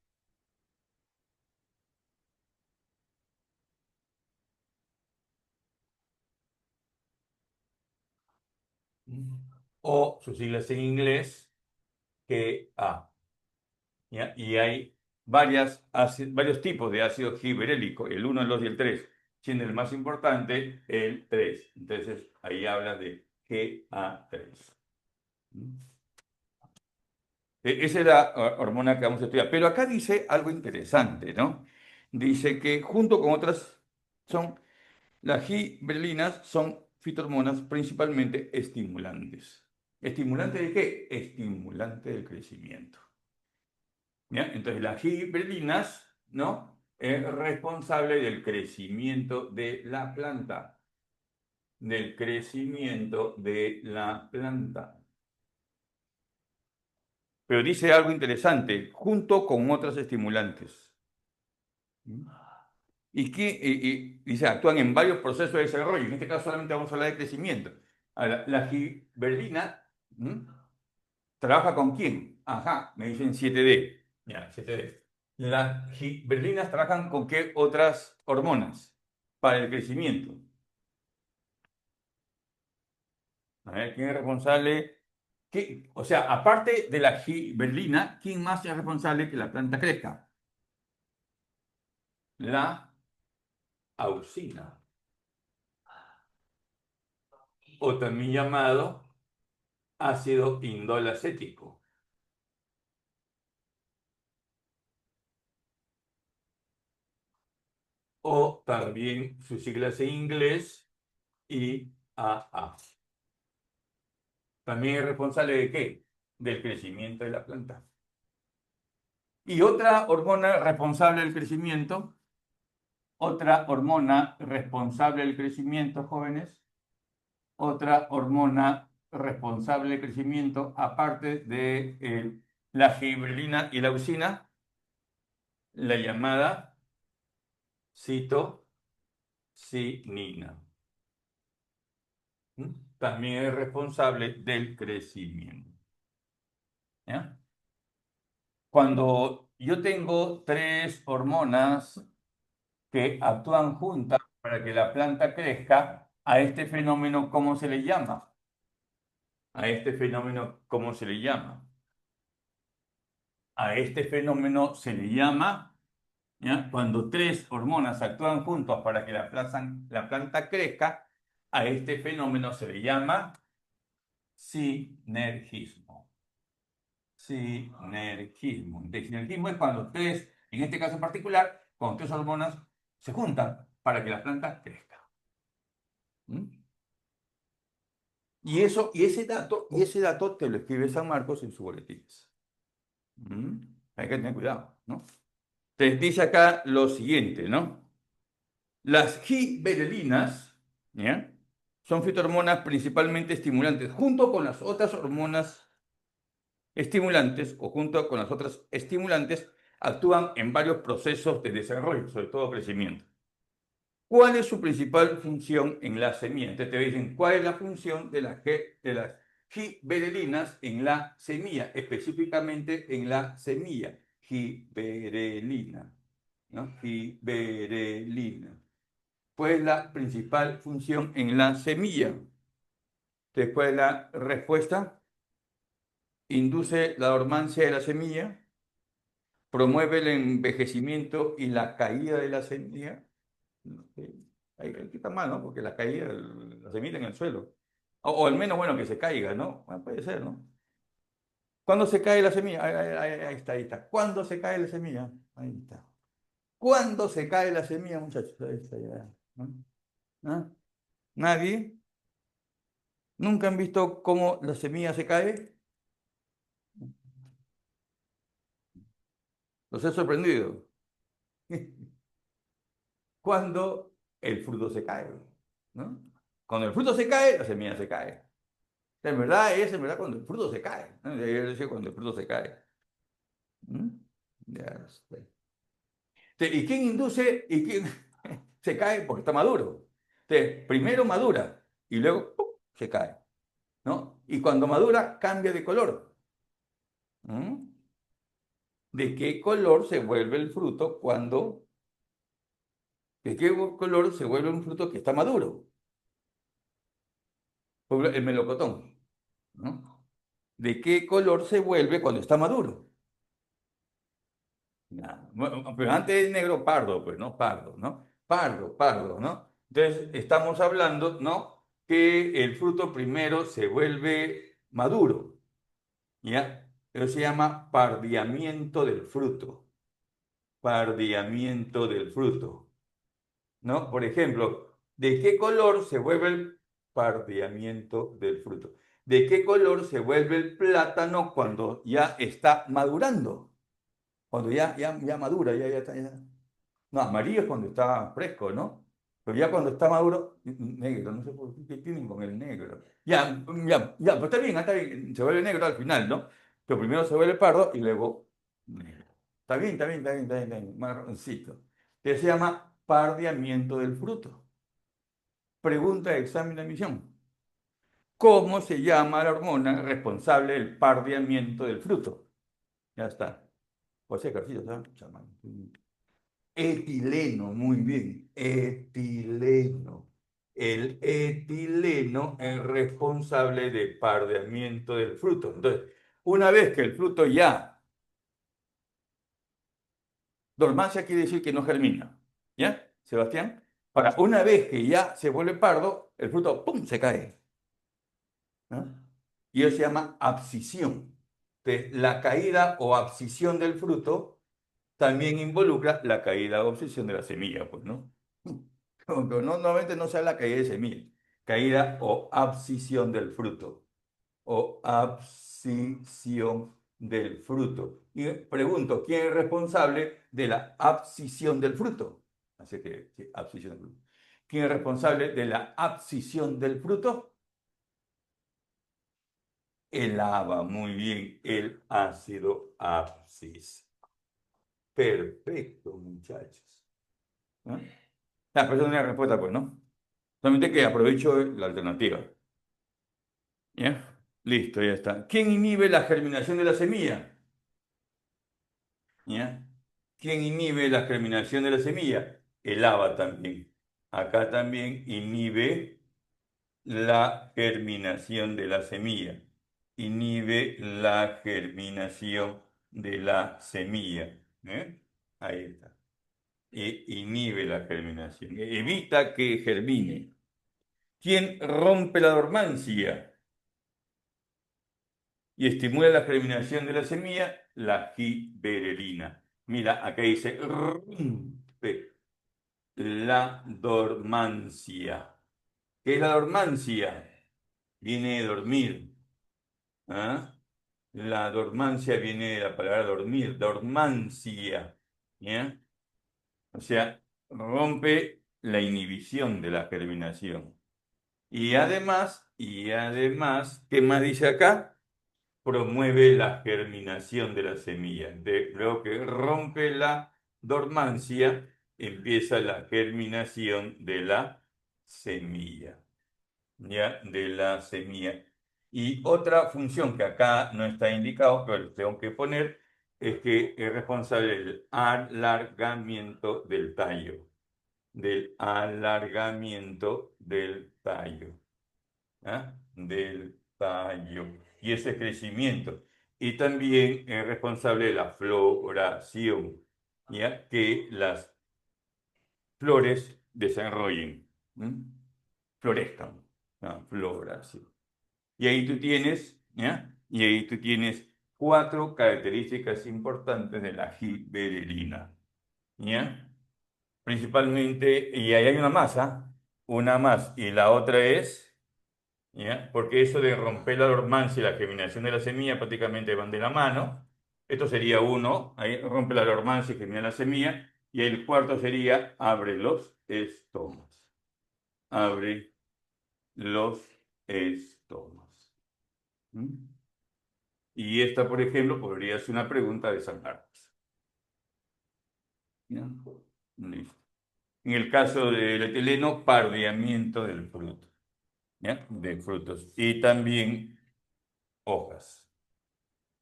Speaker 1: O sus siglas en inglés, GA. ¿Ya? Y hay varios tipos de ácido giberélico, el uno, el 2 y el 3, siendo el más importante el 3. Entonces, ahí habla de GA3. Esa es la hormona que vamos a estudiar. Pero acá dice algo interesante, ¿no? Dice que junto con otras son las giberelinas son fitohormonas principalmente estimulantes. ¿Estimulantes de qué? Estimulantes del crecimiento. ¿Ya? Entonces, las giberelinas, ¿no? Es responsable del crecimiento de la planta. Del crecimiento de la planta. Pero dice algo interesante, junto con otros estimulantes. Dice, actúan en varios procesos de desarrollo. En este caso solamente vamos a hablar de crecimiento. Ahora, la giberelina, ¿m? ¿Trabaja con quién? Ajá, me dicen 7D. Ya, 7D. Las giberelinas trabajan con qué otras hormonas para el crecimiento. A ver, ¿quién es responsable? O sea, aparte de la giberelina, ¿quién más es responsable que la planta crezca? La auxina, o también llamado ácido indolacético, o también sus siglas en inglés, IAA. También es responsable de qué? Del crecimiento de la planta. Y otra hormona responsable del crecimiento, otra hormona responsable del crecimiento, jóvenes, otra hormona responsable del crecimiento, aparte de la giberelina y la auxina, la llamada citocinina. ¿Mm? También es responsable del crecimiento. ¿Ya? Cuando yo tengo tres hormonas que actúan juntas para que la planta crezca, a este fenómeno, ¿cómo se le llama? A este fenómeno, ¿cómo se le llama? A este fenómeno se le llama, ¿ya? Cuando tres hormonas actúan juntos para que la planta crezca, a este fenómeno se le llama sinergismo. Sinergismo. El sinergismo es cuando tres, en este caso en particular, cuando tres hormonas se juntan para que la planta crezca. ¿Mm? Y ese dato te lo escribe San Marcos en su boletín. ¿Mm? Hay que tener cuidado, ¿no? Te dice acá lo siguiente, ¿no? Las giberelinas, ¿ya? Son fitohormonas principalmente estimulantes, junto con las otras hormonas estimulantes o junto con las otras estimulantes, actúan en varios procesos de desarrollo, sobre todo crecimiento. ¿Cuál es su principal función en la semilla? Entonces te dicen, ¿cuál es la función de las giberelinas en la semilla? Específicamente en la semilla. Giberelina, ¿no? Giberelina. ¿Cuál es la principal función en la semilla? Después la respuesta, induce la dormancia de la semilla, promueve el envejecimiento y la caída de la semilla. Ahí está mal, ¿no? Porque la caída, la semilla en el suelo. O al menos, bueno, que se caiga, ¿no? Bueno, puede ser, ¿no? ¿Cuándo se cae la semilla? Ahí está, ahí está. ¿Cuándo se cae la semilla? Ahí está. ¿Cuándo se cae la semilla, muchachos? Ahí está ya, ¿no? ¿Ah? ¿Nadie? ¿Nunca han visto cómo la semilla se cae? ¿Los he sorprendido? Cuando el fruto se cae, ¿no? Cuando el fruto se cae, la semilla se cae. En verdad es, en verdad, cuando el fruto se cae, ¿no? Yo decía cuando el fruto se cae. ¿Mm? Ya está. ¿Y quién induce y quién se cae? Porque está maduro. Entonces, primero madura y luego ¡pum! Se cae, ¿no? Y cuando madura, cambia de color. ¿Mm? ¿De qué color se vuelve el fruto cuando... ¿De qué color se vuelve un fruto que está maduro? Por ejemplo, el melocotón, ¿no? ¿De qué color se vuelve cuando está maduro? Ya, bueno, pero antes es negro pardo, pues, ¿no? Pardo, ¿no? Pardo, pardo, ¿no? Entonces, estamos hablando, ¿no? Que el fruto primero se vuelve maduro, ¿ya? Eso se llama pardeamiento del fruto. Pardeamiento del fruto, ¿no? Por ejemplo, ¿de qué color se vuelve el pardeamiento del fruto? ¿De qué color se vuelve el plátano cuando ya está madurando? Cuando ya madura, ya está. No, amarillo es cuando está fresco, ¿no? Pero ya cuando está maduro, negro, no sé por qué tienen con el negro. Ya, pues está bien, se vuelve negro al final, ¿no? Pero primero se vuelve pardo y luego negro. Está bien, marroncito. Que se llama pardeamiento del fruto. Pregunta de examen de admisión. ¿Cómo se llama la hormona responsable del pardeamiento del fruto? Ya está. Pues ejercicio, ¿sabes? Chamán. Etileno, muy bien, etileno. El etileno es responsable de pardeamiento del fruto. Entonces, una vez que el fruto ya, dormancia quiere decir que no germina. ¿Ya, Sebastián? Ahora, una vez que ya se vuelve pardo, el fruto, ¡pum!, se cae. ¿No? Y eso se llama abscisión. Entonces, la caída o abscisión del fruto también involucra la caída o abscisión de la semilla, pues, ¿no? Pero no, normalmente no sea la caída de semilla, caída o abscisión del fruto, o abscisión del fruto. Y pregunto, ¿quién es responsable de la abscisión del fruto? Así que, sí, abscisión del fruto. ¿Quién es responsable de la abscisión del fruto? El haba, muy bien, el ácido abscis. Perfecto, muchachos. ¿No? La persona tiene respuesta, pues, ¿no? Solamente que aprovecho la alternativa. ¿Ya? Listo, ya está. ¿Quién inhibe la germinación de la semilla? ¿Ya? ¿Quién inhibe la germinación de la semilla? El haba también. Acá también inhibe la germinación de la semilla. Inhibe la germinación de la semilla. ¿Eh? Ahí está. Inhibe la germinación. Evita que germine. ¿Quién rompe la dormancia y estimula la germinación de la semilla? La giberelina. Mira, acá dice rompe la dormancia. ¿Qué es la dormancia? Viene de dormir. ¿Ah? La dormancia viene de la palabra dormir, dormancia. ¿Ya? O sea, rompe la inhibición de la germinación. Y además, ¿qué más dice acá? Promueve la germinación de la semilla. Luego que rompe la dormancia, empieza la germinación de la semilla, ¿ya? De la semilla. Y otra función que acá no está indicado, pero lo tengo que poner, es que es responsable del alargamiento del tallo, del alargamiento del tallo. ¿Ah? Del tallo y ese crecimiento. Y también es responsable de la floración, ¿ya? Que las flores desarrollen, ¿m? Florezcan, la floración. Y ahí tú tienes, ¿ya? Y ahí tú tienes cuatro características importantes de la giberelina, ¿ya? principalmente, y ahí hay una más, y la otra es, ¿ya? Porque eso de romper la dormancia y la germinación de la semilla prácticamente van de la mano. Esto sería uno, ahí rompe la dormancia y germina la semilla, y el cuarto sería abre los estomas. Abre los estomas. ¿Mm? Y esta, por ejemplo, podría ser una pregunta de San Carlos. ¿Ya? Listo. En el caso del etileno, pardeamiento del fruto, ¿ya? De frutos. Y también hojas.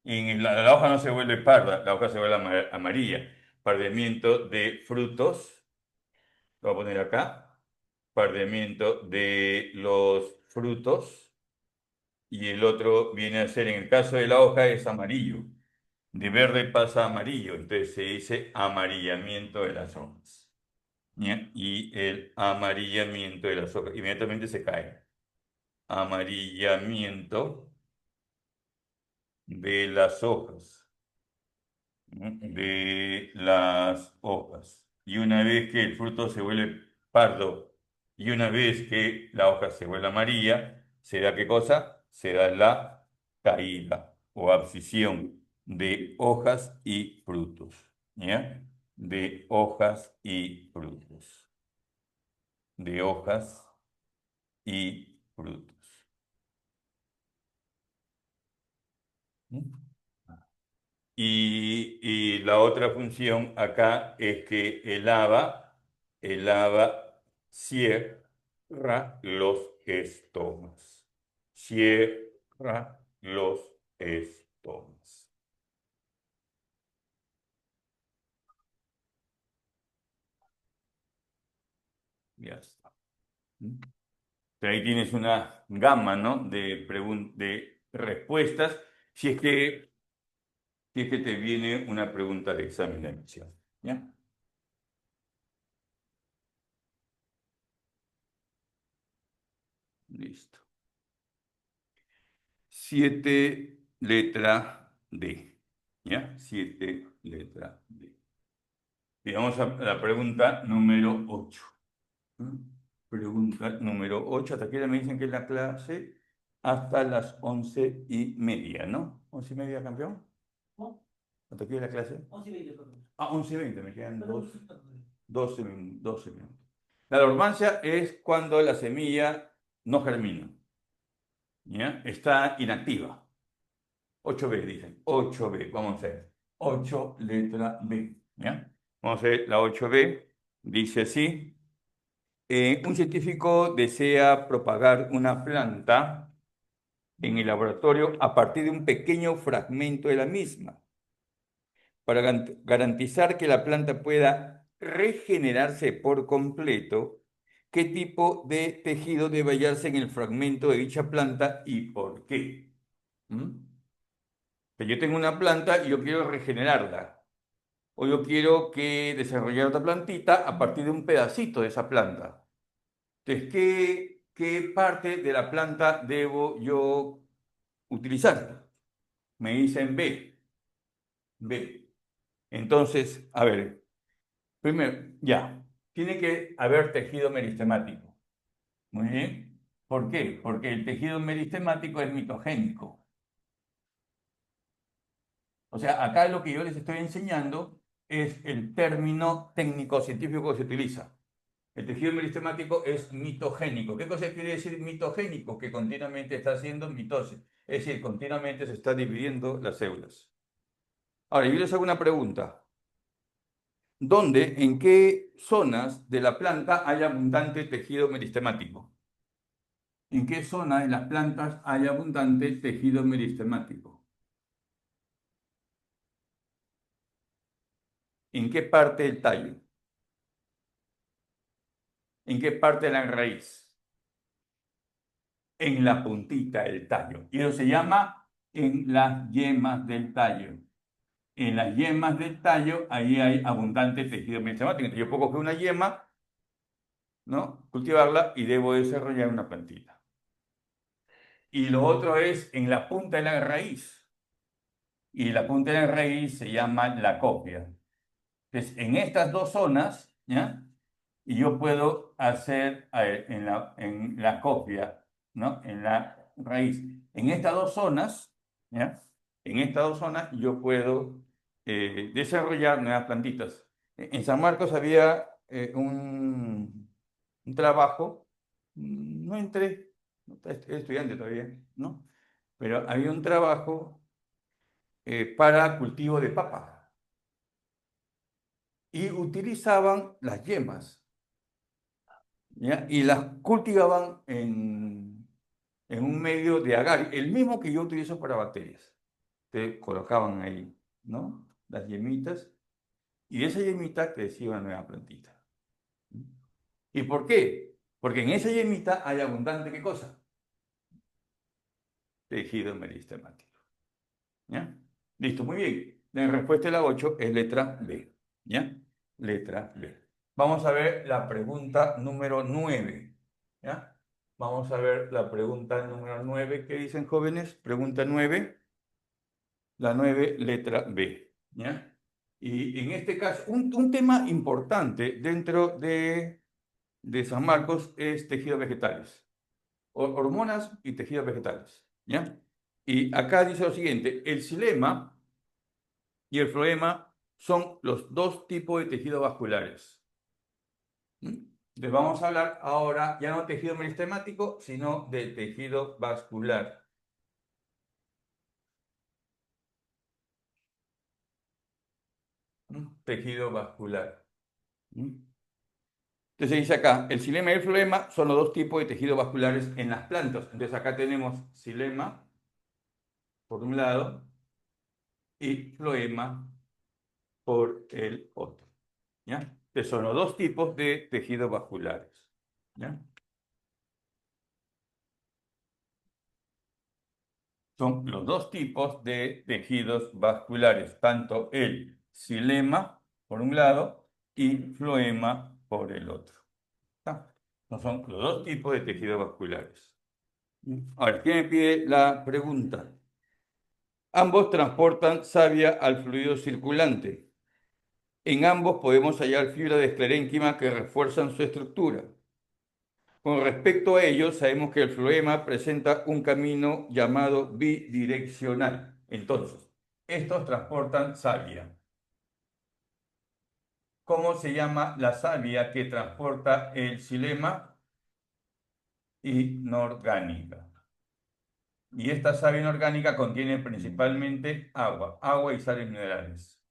Speaker 1: La hoja no se vuelve parda, la hoja se vuelve amarilla. Pardeamiento de frutos, lo voy a poner acá. Pardeamiento de los frutos. Y el otro viene a ser, en el caso de la hoja, es amarillo. De verde pasa a amarillo, entonces se dice amarillamiento de las hojas. ¿Ya? Y el amarillamiento de las hojas, inmediatamente se cae. Amarillamiento de las hojas. ¿No? De las hojas. Y una vez que el fruto se vuelve pardo y una vez que la hoja se vuelve amarilla, ¿se da qué cosa? Se da la caída o abscisión de hojas y frutos. ¿Ya? De hojas y frutos. De hojas y frutos. ¿Mm? Y la otra función acá es que el haba cierra los estomas. Cierra los estomas. Ya está. ¿Mm? Pero ahí tienes una gama, ¿no? De respuestas. Si es que, si es que te viene una pregunta de examen de admisión. ¿Ya? Listo. 7, letra D. ¿Ya? 7, letra D. Y vamos a la pregunta número 8. Pregunta número 8. Hasta aquí me dicen que es la clase hasta las 11:30, ¿no? 11:30, campeón. ¿No? ¿Hasta aquí es la clase? 11:20, perdón. Ah, 11:20, me quedan 12 minutos. La dormancia es cuando la semilla no germina, ¿ya? Está inactiva. 8B, dicen. 8B, vamos a ver. 8, letra B. ¿Ya? Vamos a ver la 8B. Dice así. Un científico desea propagar una planta en el laboratorio a partir de un pequeño fragmento de la misma. Para garantizar que la planta pueda regenerarse por completo, ¿qué tipo de tejido debe hallarse en el fragmento de dicha planta y por qué? ¿Mm? Que yo tengo una planta y yo quiero regenerarla. O yo quiero que desarrollar otra plantita a partir de un pedacito de esa planta. Entonces, ¿qué parte de la planta debo yo utilizar? Me dicen B. B. Entonces, a ver, primero, ya, tiene que haber tejido meristemático. Muy bien. ¿Por qué? Porque el tejido meristemático es mitogénico. O sea, acá lo que yo les estoy enseñando es el término técnico-científico que se utiliza. El tejido meristemático es mitogénico. ¿Qué cosa quiere decir mitogénico? Que continuamente está haciendo mitosis. Es decir, continuamente se están dividiendo las células. Ahora, yo les hago una pregunta. ¿Dónde, en qué zonas de la planta hay abundante tejido meristemático? ¿En qué zona de las plantas hay abundante tejido meristemático? ¿En qué parte del tallo? ¿En qué parte de la raíz? En la puntita del tallo. Y eso se llama en las yemas del tallo. En las yemas del tallo, ahí hay abundante tejido meristemático. Entonces yo puedo coger una yema, ¿no? Cultivarla y debo desarrollar una plantita. Y lo otro es en la punta de la raíz. Y la punta de la raíz se llama la copia. Entonces, en estas dos zonas, ¿ya? y yo puedo hacer en la copia, ¿no? En la raíz. En estas dos zonas, ¿ya? En estas dos zonas yo puedo desarrollar nuevas plantitas. En San Marcos había un trabajo, no entré, no, estoy estudiante todavía, ¿no? Pero había un trabajo para cultivo de papa y utilizaban las yemas, ¿ya? Y las cultivaban en un medio de agar, el mismo que yo utilizo para bacterias. Te colocaban ahí, ¿no? Las yemitas, y de esa yemita crecía una nueva plantita. ¿Y por qué? Porque en esa yemita hay abundante, ¿qué cosa? Tejido meristemático. ¿Ya? Listo, muy bien. La respuesta de la 8 es letra B. ¿Ya? Letra B. Vamos a ver la pregunta número 9. ¿Ya? Vamos a ver la pregunta número 9. ¿Qué dicen jóvenes? Pregunta 9. La 9, letra B. ¿Ya? Y en este caso, un tema importante dentro de San Marcos es tejidos vegetales, hormonas y tejidos vegetales. ¿Ya? Y acá dice lo siguiente, el xilema y el floema son los dos tipos de tejidos vasculares. ¿Mm? Entonces vamos a hablar ahora ya no de tejido meristemático, sino de tejido vascular. Tejido vascular. ¿Mm? Entonces dice acá, el xilema y el floema son los dos tipos de tejidos vasculares en las plantas. Entonces acá tenemos xilema por un lado y floema por el otro. ¿Ya? Entonces son los dos tipos de tejidos vasculares. ¿Ya? Son los dos tipos de tejidos vasculares, tanto el xilema por un lado y floema por el otro. ¿Está? No son los dos tipos de tejidos vasculares. Ahora, ¿quién me pide la pregunta? Ambos transportan savia al fluido circulante. En ambos podemos hallar fibras de esclerénquima que refuerzan su estructura. Con respecto a ello, sabemos que el floema presenta un camino llamado bidireccional. Entonces, estos transportan savia. ¿Cómo se llama la savia que transporta el xilema? Inorgánica. Y esta savia inorgánica contiene principalmente agua y sales minerales.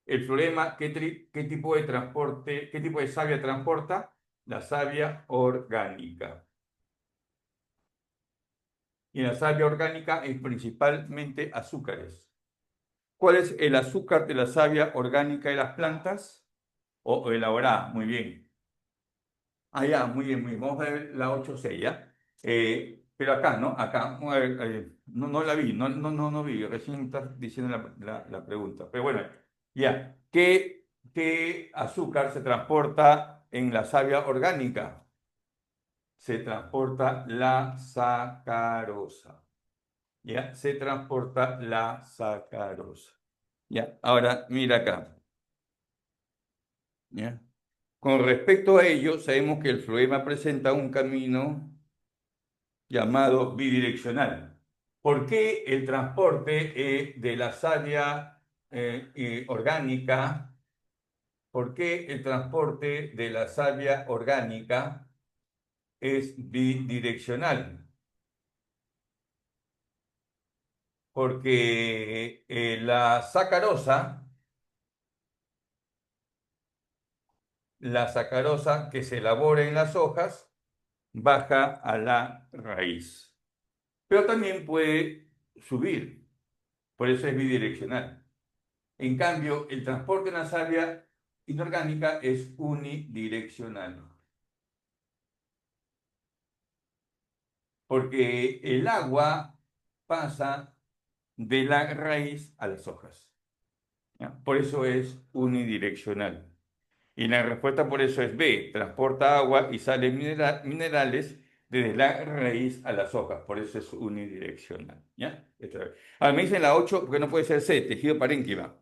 Speaker 1: El floema, ¿qué tipo de transporte, qué tipo de savia transporta? La savia orgánica. Y la savia orgánica es principalmente azúcares. ¿Cuál es el azúcar de la savia orgánica de las plantas? O elaborada, muy bien. Ah, ya, muy bien, muy bien. Vamos a ver la 8.6, ¿ya? Pero acá, ¿no? Acá, vamos a ver, no la vi, no vi, recién estás diciendo la pregunta. Pero bueno, ya. ¿Qué azúcar se transporta en la savia orgánica? Se transporta la sacarosa. ¿Ya? Se transporta la sacarosa. ¿Ya? Ahora, mira acá. ¿Ya? Con respecto a ello, sabemos que el floema presenta un camino llamado bidireccional. ¿Por qué el transporte de la savia orgánica? ¿Por qué el transporte de la savia orgánica es bidireccional? Porque la sacarosa que se elabora en las hojas baja a la raíz. Pero también puede subir, por eso es bidireccional. En cambio, el transporte en la savia inorgánica es unidireccional, porque el agua pasa de la raíz a las hojas. ¿Ya? Por eso es unidireccional. Y la respuesta por eso es B, transporta agua y sales minerales desde la raíz a las hojas, por eso es unidireccional. ¿Ya? Ahora me dicen la 8 porque no puede ser C, tejido parénquima.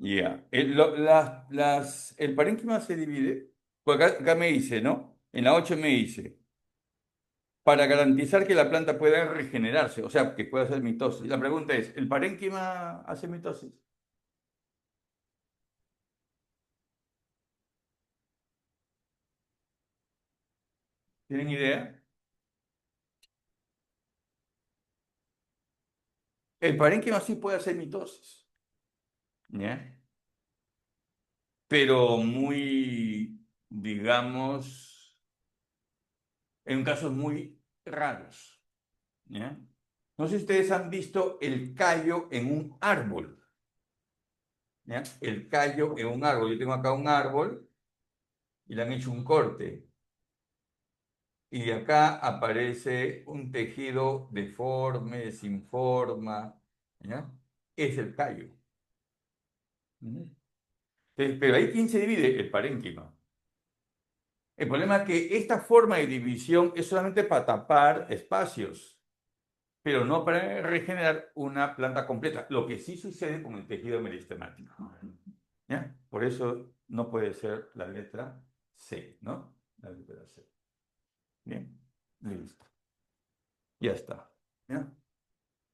Speaker 1: Ya. El parénquima se divide, pues acá me dice, ¿no? En la 8 me dice, para garantizar que la planta pueda regenerarse, o sea, que pueda hacer mitosis. La pregunta es, ¿el parénquima hace mitosis? ¿Tienen idea? El parénquima sí puede hacer mitosis, ¿ya? Pero muy, digamos, en casos muy raros, ¿ya? No sé si ustedes han visto el callo en un árbol, ¿ya? El callo en un árbol. Yo tengo acá un árbol y le han hecho un corte. Y acá aparece un tejido deforme, sin forma, ¿ya? Es el callo. Ujú. Pero ahí, ¿quién se divide? El parénquima. El problema es que esta forma de división es solamente para tapar espacios, pero no para regenerar una planta completa, lo que sí sucede con el tejido meristemático. ¿Ya? Por eso no puede ser la letra C, ¿no? La letra C. Bien, listo. Ya está. ¿Ya?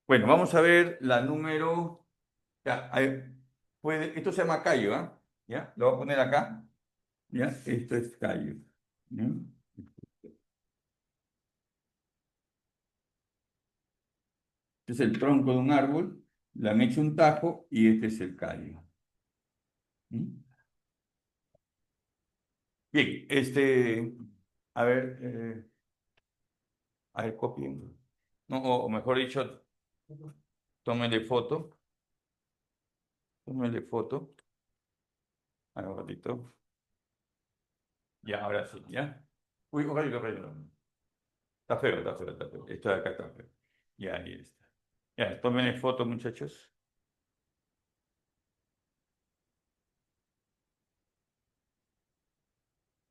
Speaker 1: Bueno, vamos a ver la número. Ya, esto se llama callo, ¿ah? ¿Ya? Lo voy a poner acá. ¿Ya? Esto es callo. ¿Ya? Este es el tronco de un árbol, le han hecho un tajo y este es el callo. ¿Mm? Bien, a ver, copien. No, o mejor dicho, tómenle foto, tómenle foto. A ver, un ratito. Ya, ahora sí, ¿ya? Uy, un ratito, un ratito. Está feo, está feo, está feo. Esto de acá está feo. Ya, ahí está. Ya, tómenle foto, muchachos.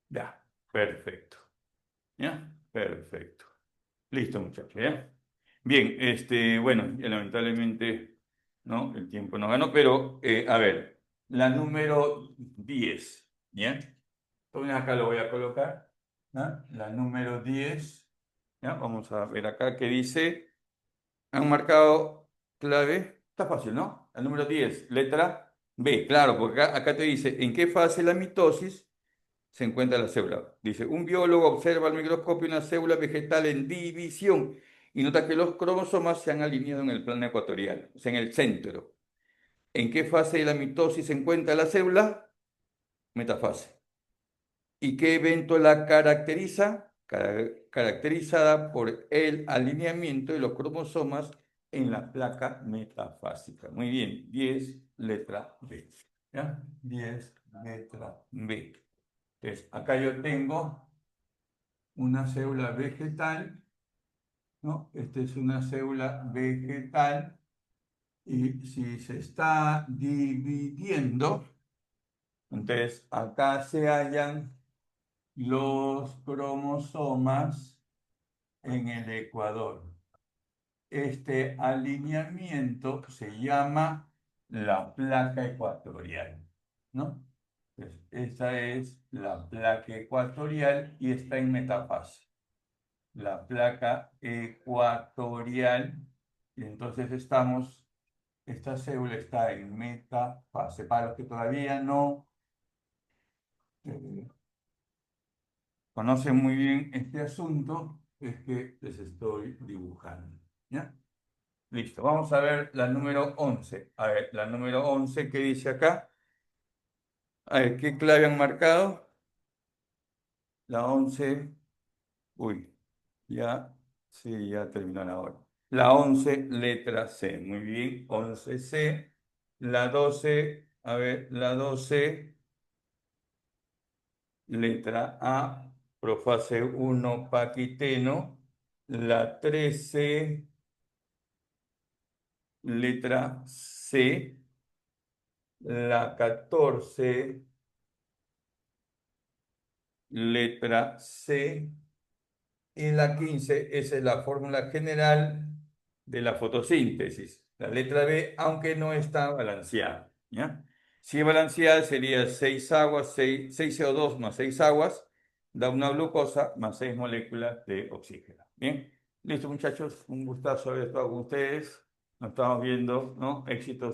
Speaker 1: Ya, perfecto. ¿Ya? Perfecto. Listo, muchachos, ¿ya? Bien, bueno, ya lamentablemente, ¿no? El tiempo no ganó, pero, a ver, la número 10, ¿ya? Entonces acá lo voy a colocar, ¿ya? La número 10, ¿ya? Vamos a ver acá que dice, han marcado clave, está fácil, ¿no? La número 10, letra B, claro, porque acá te dice, ¿en qué fase la mitosis se encuentra la célula? Dice, un biólogo observa al microscopio una célula vegetal en división y nota que los cromosomas se han alineado en el plano ecuatorial, o sea, en el centro. ¿En qué fase de la mitosis se encuentra la célula? Metafase. ¿Y qué evento la caracteriza? Caracterizada por el alineamiento de los cromosomas en la placa metafásica. Muy bien, 10, letra B. ¿Ya? 10, letra B. Entonces, acá yo tengo una célula vegetal, ¿no? Esta es una célula vegetal y si se está dividiendo, entonces acá se hallan los cromosomas en el ecuador. Este alineamiento se llama la placa ecuatorial, ¿no? Entonces, esa es la placa ecuatorial y está en metafase. La placa ecuatorial, y entonces esta célula está en metafase. Para los que todavía no eh, conocen muy bien este asunto, es que les estoy dibujando. ¿Ya? Listo, vamos a ver la número 11. A ver, la número 11, ¿qué dice acá? A ver, ¿qué clave han marcado? La 11. Uy, ya, sí, ya terminó la hora. La 11, letra C. Muy bien, 11C. La 12, a ver, la 12, letra A, profase 1, paquiteno. La 13, letra C. La 14, letra C. Y la 15, esa es la fórmula general de la fotosíntesis. La letra B, aunque no está balanceada, ¿ya? Si es balanceada sería 6 aguas, 6 CO2 más 6 aguas, da una glucosa más 6 moléculas de oxígeno. Bien, listo muchachos, un gustazo haber estado con ustedes. Nos estamos viendo, ¿no? Éxitos.